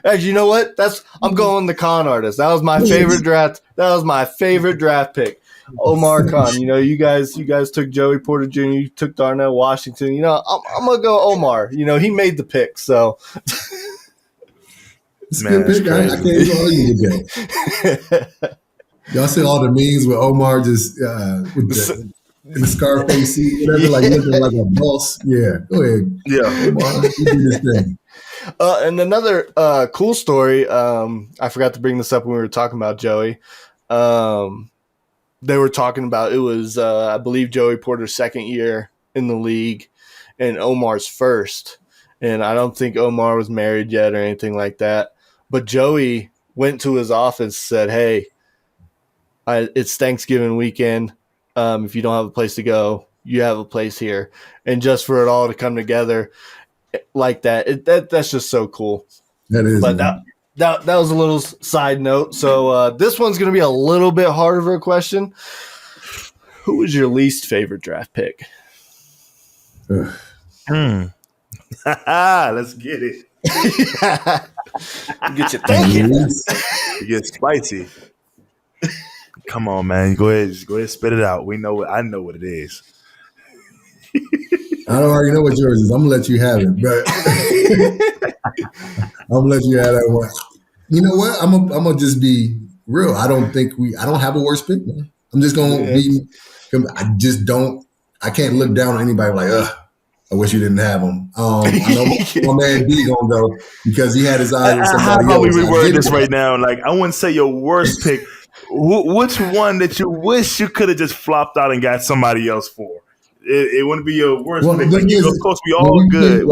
Hey, you know what? I'm going the Khan artist. That was my favorite draft. That was my favorite draft pick. Omar Khan. You guys took Joey Porter Jr. You took Darnell Washington. I'm gonna go Omar. He made the pick, so. It's a good pick. I can't even argue with that. Y'all see all the memes with Omar just with the Scarface, whatever, like looking like a boss. Yeah, go ahead. Yeah, Omar, you do this thing. And another cool story. I forgot to bring this up when we were talking about Joey. They were talking about it was I believe Joey Porter's second year in the league, and Omar's first. And I don't think Omar was married yet or anything like that. But Joey went to his office, said, "Hey, it's Thanksgiving weekend. If you don't have a place to go, you have a place here." And just for it all to come together like that, that's just so cool. That is. But that was a little side note. So this one's going to be a little bit harder of a question. Who was your least favorite draft pick? Let's get it. Get you thinking. You get spicy. Come on, man. Go ahead, spit it out. I know what it is. I already know what yours is. I'm gonna let you have it, but I'm gonna let you have that one. You know what? I'm gonna just be real. I don't have a worst pick, man. I'm just gonna be. I can't look down on anybody like, I wish you didn't have him. I know my man D gonna go because he had his eyes on somebody else. How about we reword this right now? Like, I wouldn't say your worst pick. Which one that you wish you could have just flopped out and got somebody else for? It wouldn't be your worst pick. Like, you're supposed to be all good.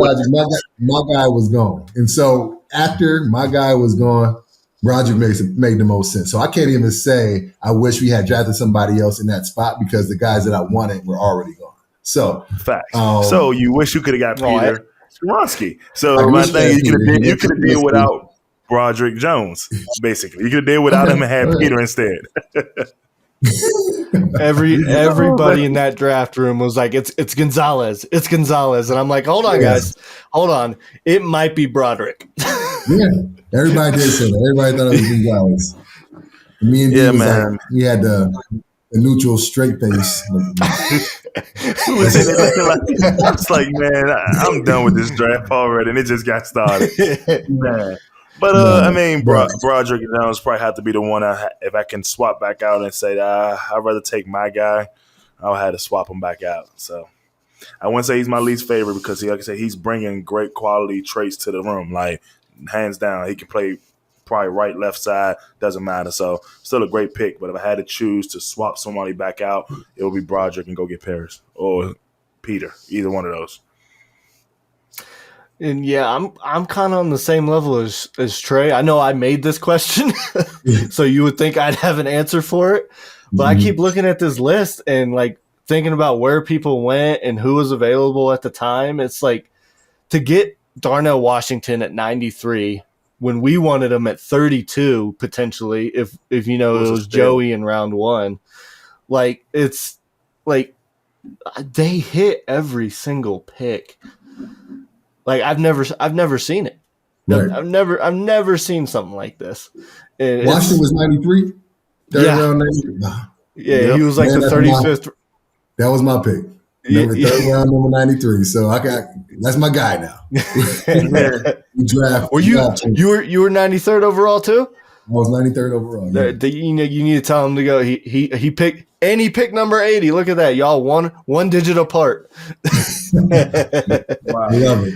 My guy was gone. And so after my guy was gone, Roger made the most sense. So I can't even say I wish we had drafted somebody else in that spot because the guys that I wanted were already gone. So facts. So you wish you could have got Peter Skoronsky. So my thing, you could have did without Broderick Jones. Basically, you could have did without him and had Peter instead. Everybody in that draft room was like, it's Gonzalez, and I'm like, hold on, guys, hold on, it might be Broderick. Yeah, everybody did say that. Everybody thought it was Gonzalez. Me and D was man. Like, we had the neutral straight face. I was like, man, I'm done with this draft already, and it just got started. Man. But I mean, Broderick Jones probably have to be the one. If I can swap back out and say I'd rather take my guy, I'll have to swap him back out. So I wouldn't say he's my least favorite because, like I said, he's bringing great quality traits to the room. Like, hands down, he can play probably right, left side, doesn't matter. So still a great pick. But if I had to choose to swap somebody back out, it would be Broderick and go get Paris or Peter, either one of those. And yeah, I'm kind of on the same level as Trai. I know I made this question, so you would think I'd have an answer for it. But I keep looking at this list and like thinking about where people went and who was available at the time. It's like to get Darnell Washington at 93 when we wanted him at 32 potentially, if you know it was Joey in round one. Like it's like they hit every single pick. Like I've never seen it. Right. I've never seen something like this. And Washington was 93. Round 93. Yeah, yep. He was like the 35th. That was my pick. Third round, number 93. So that's my guy now. Were you were 93rd overall too? I was 93rd overall. Yeah. You need to tell him to go. He picked and he picked number 80. Look at that, y'all one digit apart. Wow. I love it.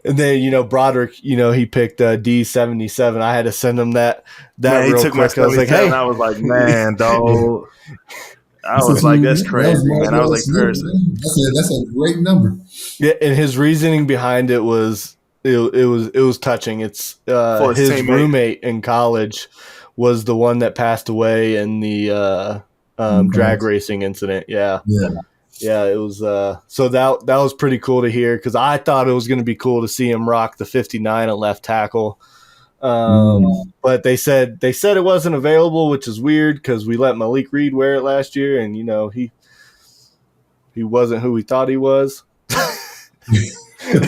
And then Broderick, he picked D77. I had to send him that man, real quick. I was like, hey, I was like, man, dog. I was like, that's crazy, man. I was like, person. That's a great number. Yeah, and his reasoning behind it was it was touching. It's his roommate in college was the one that passed away in the drag racing incident. Yeah. It was so that was pretty cool to hear because I thought it was going to be cool to see him rock the 59 at left tackle. But they said it wasn't available, which is weird because we let Malik Reed wear it last year, and he wasn't who we thought he was. and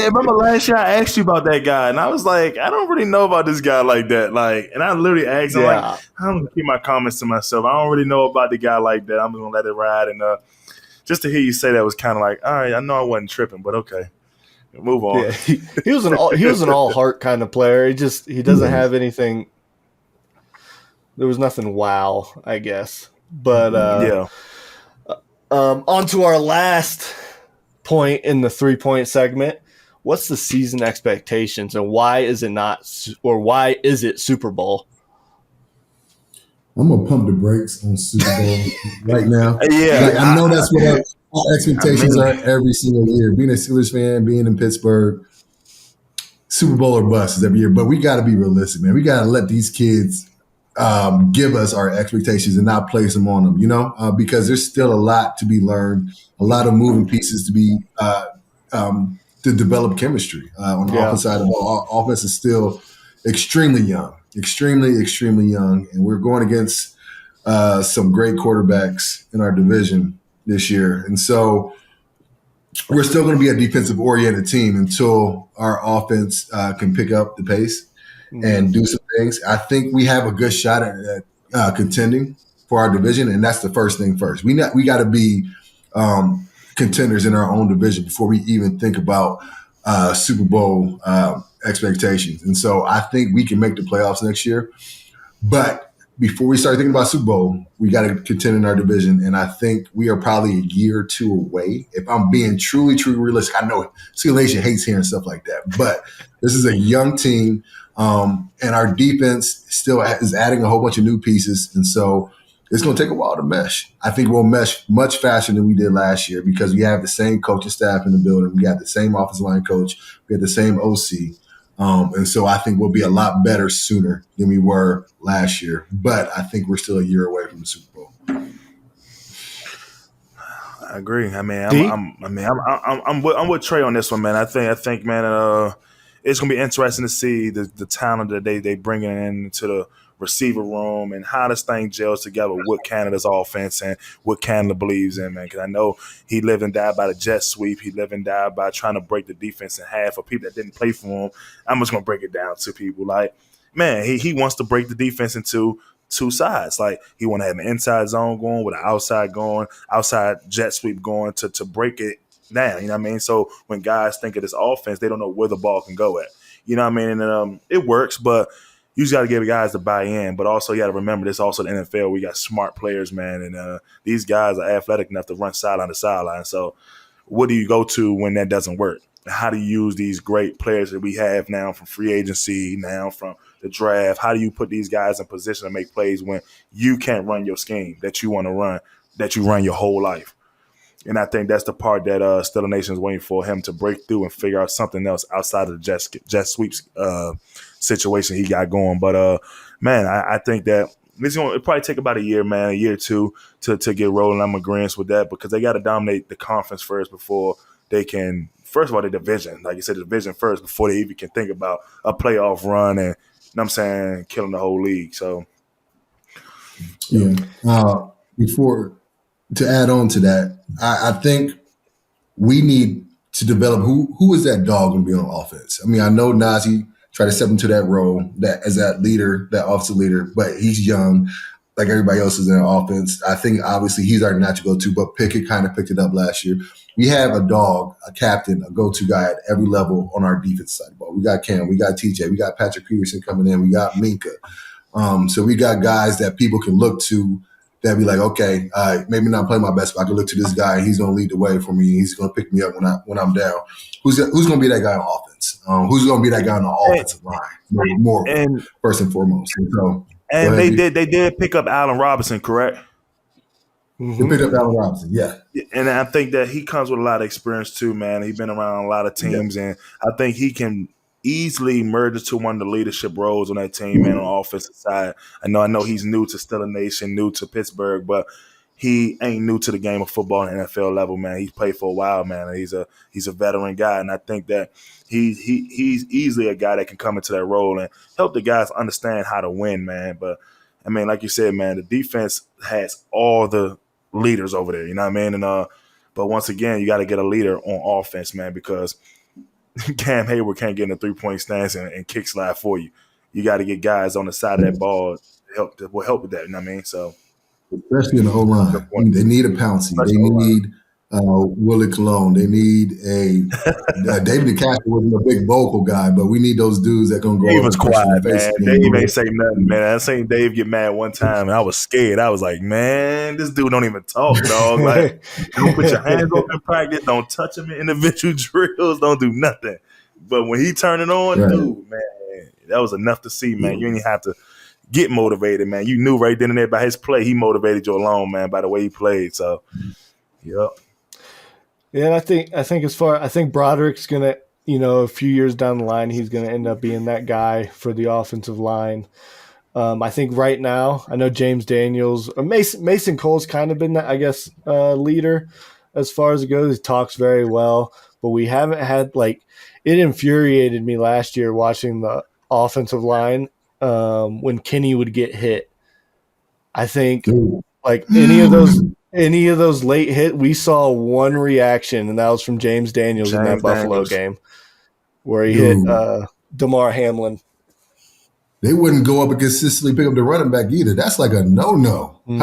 remember last year I asked you about that guy, and I was like, I don't really know about this guy like that. Like, and I literally asked him, like, I'm gonna keep my comments to myself. I don't really know about the guy like that. I'm just gonna let it ride. And just to hear you say that was kind of like, all right, I know I wasn't tripping, but okay. Move on. Yeah, he was an all heart kind of player. He doesn't have anything. There was nothing wow, I guess. But on to our last point in the 3-point segment. What's the season expectations, and why is it Super Bowl? I'm gonna pump the brakes on Super Bowl right now. Yeah, like, I know that's what our expectations are every single year. Being a Steelers fan, being in Pittsburgh, Super Bowl or bust is every year. But we got to be realistic, man. We got to let these kids give us our expectations and not place them on them, because there's still a lot to be learned, a lot of moving pieces to be to develop chemistry on the offense side of the ball. Our offense is still extremely young, extremely, extremely young, and we're going against some great quarterbacks in our division this year. And so we're still going to be a defensive-oriented team until our offense can pick up the pace and do some things. I think we have a good shot at contending for our division, and that's the first thing first. We got to be contenders in our own division before we even think about Super Bowl expectations. And so I think we can make the playoffs next year. But before we start thinking about Super Bowl, we got to contend in our division. And I think we are probably a year or two away. If I'm being truly, truly realistic, I know Steelers Nation hates hearing stuff like that. But this is a young team, and our defense still is adding a whole bunch of new pieces. And so it's going to take a while to mesh. I think we'll mesh much faster than we did last year because we have the same coaching staff in the building. We got the same offensive line coach. We have the same OC. And so I think we'll be a lot better sooner than we were last year. But I think we're still a year away from the Super Bowl. I agree. I mean, I'm with Trai on this one, man. I think, man, it's gonna be interesting to see the talent that they bringing into the receiver room and how this thing gels together with Canada's offense and what Canada believes in, man. Because I know he lived and died by the jet sweep. He lived and died by trying to break the defense in half. For people that didn't play for him, I'm just gonna break it down to people like, man, he wants to break the defense into two sides. Like he want to have an inside zone going with an outside jet sweep going to break it down. You know what I mean? So when guys think of this offense, they don't know where the ball can go at. You know what I mean? And it works, but you just got to give guys to buy in, but also you got to remember this also the NFL. We got smart players, man, and these guys are athletic enough to run sideline to sideline. So what do you go to when that doesn't work? How do you use these great players that we have now from free agency, now from the draft? How do you put these guys in position to make plays when you can't run your scheme that you want to run, that you run your whole life? And I think that's the part that Steelers Nation is waiting for him to break through and figure out something else outside of the jet sweeps situation he got going. But, man, I think that it'll probably take about a year or two to get rolling. I'm agreeing with that because they got to dominate the conference first before they can – first of all, the division. Like you said, the division first before they even can think about a playoff run and, you know what I'm saying, killing the whole league. So, yeah. To add on to that, I think we need to develop who is that dog going to be on offense. I mean, I know Najee tried to step into that role as that leader, that offensive leader, but he's young, like everybody else is in our offense. I think obviously he's our natural go-to, but Pickett kind of picked it up last year. We have a dog, a captain, a go-to guy at every level on our defense side of the ball. We got Cam, we got TJ, we got Patrick Peterson coming in, we got Minka. So we got guys that people can look to that be like, okay, maybe not play my best, but I can look to this guy. He's going to lead the way for me. He's going to pick me up when I'm down. Who's going to be that guy on offense? Who's going to be that guy on the offensive line? More first and foremost. And they did pick up Allen Robinson, correct? They picked up Allen Robinson, yeah. And I think that he comes with a lot of experience too, man. He's been around a lot of teams, and I think he can easily merge into one of the leadership roles on that team, man, on the offensive side. I know he's new to Steelers Nation, new to Pittsburgh, but he ain't new to the game of football on the NFL level, man. He's played for a while, man. He's a veteran guy, and I think that he's easily a guy that can come into that role and help the guys understand how to win, man. But, I mean, like you said, man, the defense has all the leaders over there, you know what I mean? And but once again, you got to get a leader on offense, man, because Cam Hayward can't get in a three-point stance and kick slide for you. You got to get guys on the side of that ball will help with that, you know what I mean? So, especially in the O-line. They need a Pouncey. They need Willie Colon. They need a David DeCastro wasn't a big vocal guy, but we need those dudes that gonna go Dave up was and punch you in quiet, the face man. again. Dave ain't say nothing, man. I seen Dave get mad one time, and I was scared. I was like, man, this dude don't even talk, dog. Like, don't put your hands up in practice. Don't touch him in individual drills. Don't do nothing. But when he turned it on, Right. dude, man, that was enough to see, man. You didn't even have to get motivated, man. You knew right then and there by his play, he motivated you alone, man, by the way he played. So, yep. Yeah, and I think I think Broderick's gonna, a few years down the line, he's gonna end up being that guy for the offensive line. I think right now, I know James Daniels or Mason Cole's kind of been that, I guess, leader as far as it goes. He talks very well, but we haven't had it infuriated me last year watching the offensive line when Kenny would get hit. I think any of those late hit, we saw one reaction, and that was from James Daniels in that Buffalo game where he hit DeMar Hamlin. They wouldn't go up and consistently pick up the running back either. That's like a no-no. Mm-hmm.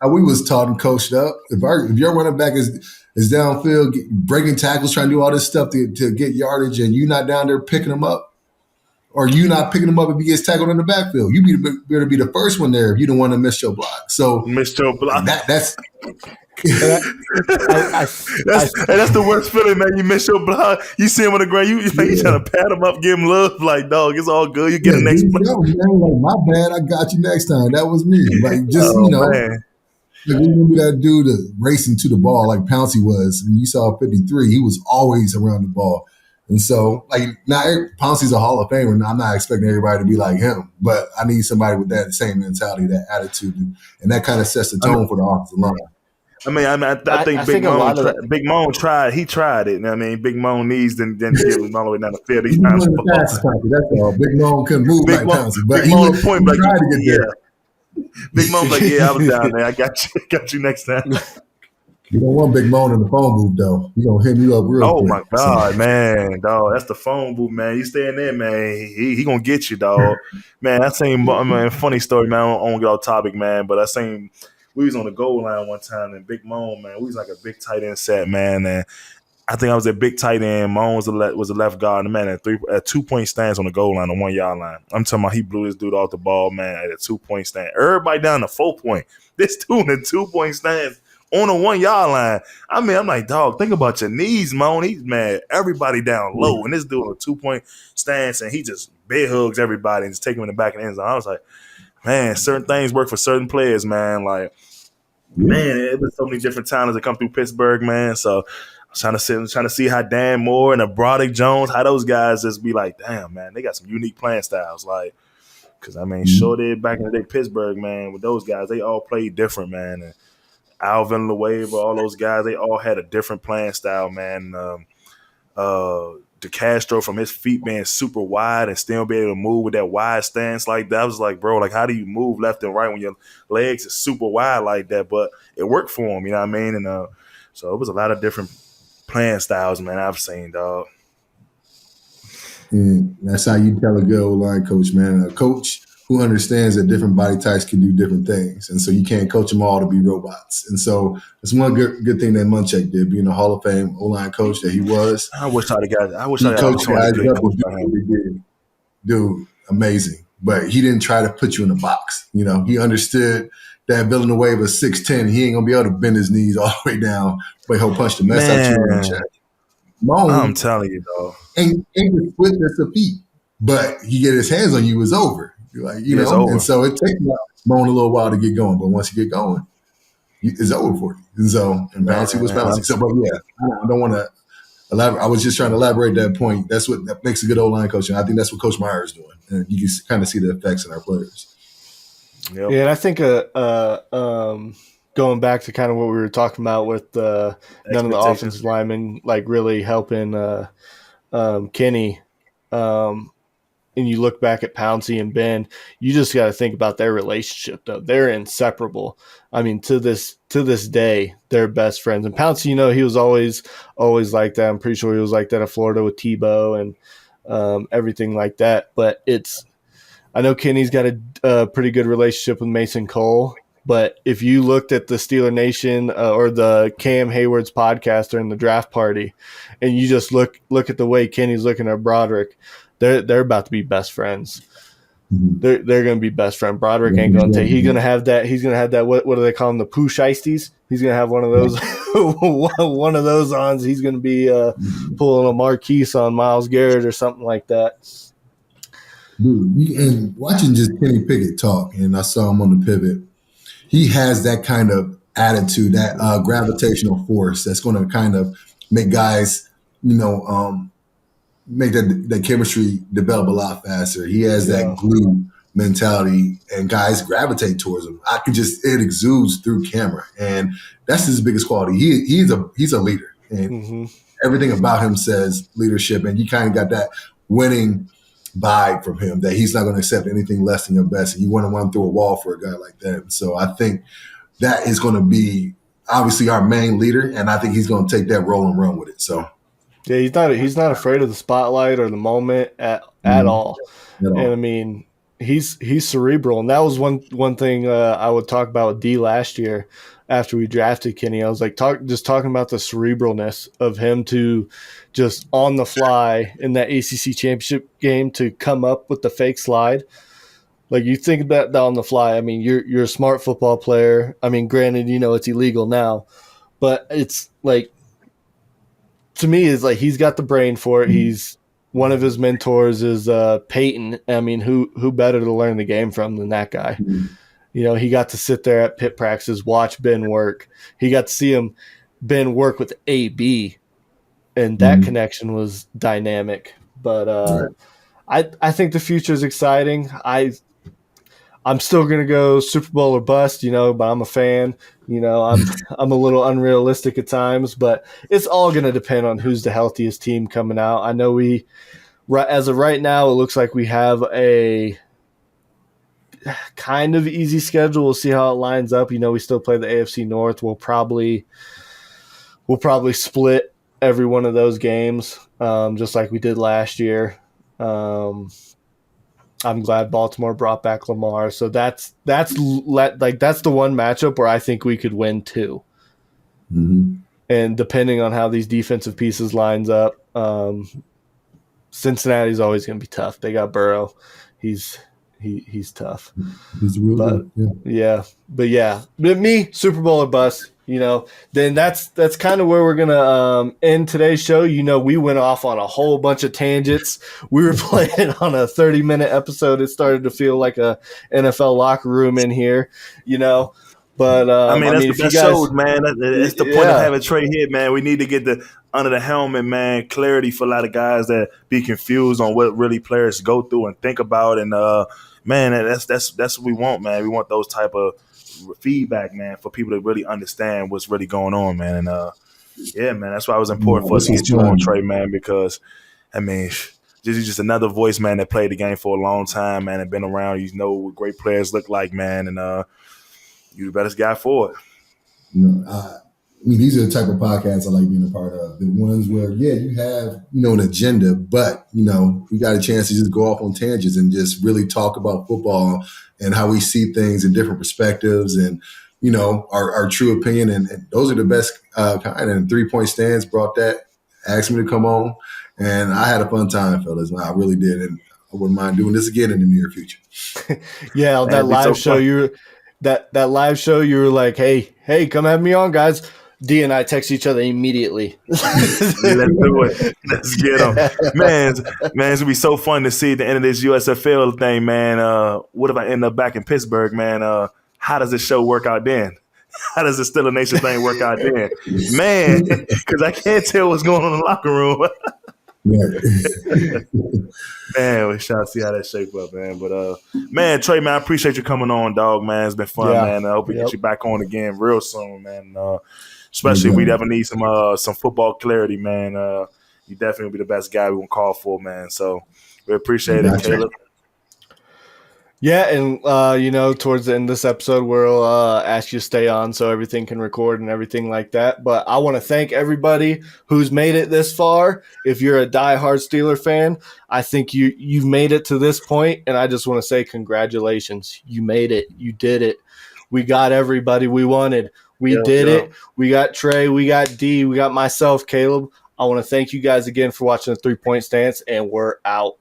How we was taught and coached up. If your running back is downfield breaking tackles, trying to do all this stuff to get yardage, and you not down there picking them up, or you not picking him up if he gets tackled in the backfield. You better be the first one there if you don't want to miss your block. So missed your block. That's that's the worst feeling, man. You miss your block. You see him on the ground. You trying to pat him up, give him love. Like, dog, it's all good. You get the next play. Like, my bad. I got you next time. That was me. Like, just man. Like, we remember that dude racing to the ball like Pouncey was. When you saw 53, he was always around the ball. And so, now Pouncey's a Hall of Famer, and I'm not expecting everybody to be like him, but I need somebody with that same mentality, that attitude, and that kind of sets the tone for the offensive line. I think Big Moan tried. He tried it. I mean, Big Moan knees didn't give him all the way down the field. That's all. Big Moan couldn't move like Pouncey, but he tried to get there. Big Moan's like, yeah, I was down there. I got you next time. You don't want Big Moan in the phone booth, though. He's going to hit you up real quick. Oh, my God, man. Dog, that's the phone booth, man. You stay in there, man. He going to get you, dog. Man, I seen, funny story, man. I don't get off topic, man, but I seen we was on the goal line one time, and Big Moan, man, we was like a big tight end set, man, and I think I was a big tight end. Moan was a left guard, and man, at 2-point stance on the goal line, the 1 yard line. I'm talking about he blew this dude off the ball, man, at a 2-point stance. Everybody down to 4 point. This dude in a 2-point stance on the 1 yard line. I mean, I'm like, dog, think about your knees, Moan. He's mad. Everybody down low, and this dude on a 2-point stance, and he just bear hugs everybody and just take him in the back of the end zone. I was like, man, certain things work for certain players, man. Like, man, it was so many different talents that come through Pittsburgh, man. So I was trying to see how Dan Moore and a Broderick Jones, how those guys just be like, damn, man, they got some unique playing styles. Like, because, I mean, sure did back in the day, Pittsburgh, man, with those guys, they all played different, man. And Alvin LeWave, all those guys, they all had a different playing style, man. DeCastro, from his feet being super wide and still be able to move with that wide stance like that. I was like, bro, like, how do you move left and right when your legs are super wide like that? But it worked for him, you know what I mean? And so it was a lot of different playing styles, man, I've seen, dog. And that's how you tell a good O-line coach, man. A coach who understands that different body types can do different things. And so you can't coach them all to be robots. And so it's one good thing that Munchak did, being a Hall of Fame O-line coach that he was. I wish I coached guys up. Dude, amazing. But he didn't try to put you in a box. You know, he understood that Villanueva was 6'10". He ain't going to be able to bend his knees all the way down, but he'll punch the mess out you in the chest. I'm telling you, dog. Ain't the swiftness of feet, but he get his hands on you, it's over. You're like, you know, and so it takes Moan a little while to get going, but once you get going, it's over for you. And so, and Pouncey was Pouncey. So, but yeah, I don't want to elaborate. I was just trying to elaborate that point. That makes a good O-line coach, and I think that's what Coach Meyer is doing. And you can kind of see the effects in our players. Yep. Yeah, and I think going back to kind of what we were talking about with none of the offensive linemen like really helping Kenny, and you look back at Pouncey and Ben, you just got to think about their relationship, though. They're inseparable. I mean, to this day, they're best friends. And Pouncey, you know, he was always like that. I'm pretty sure he was like that at Florida with Tebow and everything like that. But I know Kenny's got a pretty good relationship with Mason Cole. But if you looked at the Steeler Nation or the Cam Hayward's podcast during the draft party, and you just look at the way Kenny's looking at Broderick, they're about to be best friends. They're going to be best friend. Broderick ain't going to take. He's going to have that. He's going to have that. What do they call them? The poo shiesties. He's going to have one of those. One of those on. He's going to be pulling a Marquise on Myles Garrett or something like that. Dude, and watching just Kenny Pickett talk, and I saw him on the pivot. He has that kind of attitude, that gravitational force that's going to kind of make guys, make that chemistry develop a lot faster. He has that glue mentality, and guys gravitate towards him. It exudes through camera, and that's his biggest quality. He's a leader, and everything about him says leadership, and you kind of got that winning vibe from him that he's not going to accept anything less than your best, and you want to run through a wall for a guy like that. So I think that is going to be obviously our main leader, and I think he's going to take that role and run with it. So yeah, he's not afraid of the spotlight or the moment at all. And I mean, he's cerebral, and that was one thing I would talk about with D last year after we drafted Kenny. I was like talking about the cerebralness of him to just on the fly in that ACC championship game to come up with the fake slide. Like, you think that on the fly. I mean, you're a smart football player. I mean, granted, it's illegal now, but it's like, to me, it's like he's got the brain for it. He's one of his mentors is Peyton. I mean, who better to learn the game from than that guy? He got to sit there at pit practices, watch Ben work. He got to see Ben work with AB, and that connection was dynamic. But I think the future is exciting. I'm still gonna go Super Bowl or bust, but I'm a fan. I'm a little unrealistic at times, but it's all gonna depend on who's the healthiest team coming out. I know as of right now, it looks like we have a kind of easy schedule. We'll see how it lines up. We still play the AFC North. We'll probably split every one of those games, just like we did last year. I'm glad Baltimore brought back Lamar. So that's the one matchup where I think we could win too. And depending on how these defensive pieces lines up, Cincinnati's always going to be tough. They got Burrow. He's tough. He's real good. But me, Super Bowl or bust. Then that's kind of where we're gonna end today's show. We went off on a whole bunch of tangents. We were playing on a 30-minute episode. It started to feel like a NFL locker room in here, But that's the best shows, man. It's the point of having Trai here, man. We need to get under the helmet, man, clarity for a lot of guys that be confused on what really players go through and think about. And man, that's what we want, man. We want those type of feedback, man, for people to really understand what's really going on, man. And man, that's why it was important for us to get you on, Trai, man, because just another voice, man, that played the game for a long time, man, and been around. What great players look like, man, and you're the best guy for it. These are the type of podcasts I like being a part of. The ones where, you have, an agenda, but, we got a chance to just go off on tangents and just really talk about football and how we see things in different perspectives and, our true opinion. And those are the best kind. And 3 Point Stands brought that, asked me to come on. And I had a fun time, fellas. I really did. And I wouldn't mind doing this again in the near future. On that live show, that live show, you were like, hey, come have me on, guys. D and I text each other immediately. Let's do it. Let's get them. Man, it's going to be so fun to see at the end of this USFL thing, man. What if I end up back in Pittsburgh, man? How does this show work out then? How does the Steeler Nation thing work out then? Man, because I can't tell what's going on in the locker room. Man, we shall see how that shape up, man. But man, Trai, man, I appreciate you coming on, dog, man. It's been fun, man. I hope we get you back on again real soon, man. Especially if we definitely need some football clarity, man. You definitely be the best guy we want to call for, man. So we appreciate it, Kaleb. Yeah, and towards the end of this episode, we'll ask you to stay on so everything can record and everything like that. But I want to thank everybody who's made it this far. If you're a diehard Steeler fan, I think you've made it to this point, and I just want to say congratulations. You made it. You did it. We got everybody we wanted. We did it. We got Trai. We got D. We got myself, Kaleb. I want to thank you guys again for watching the 3 Point Stance, and we're out.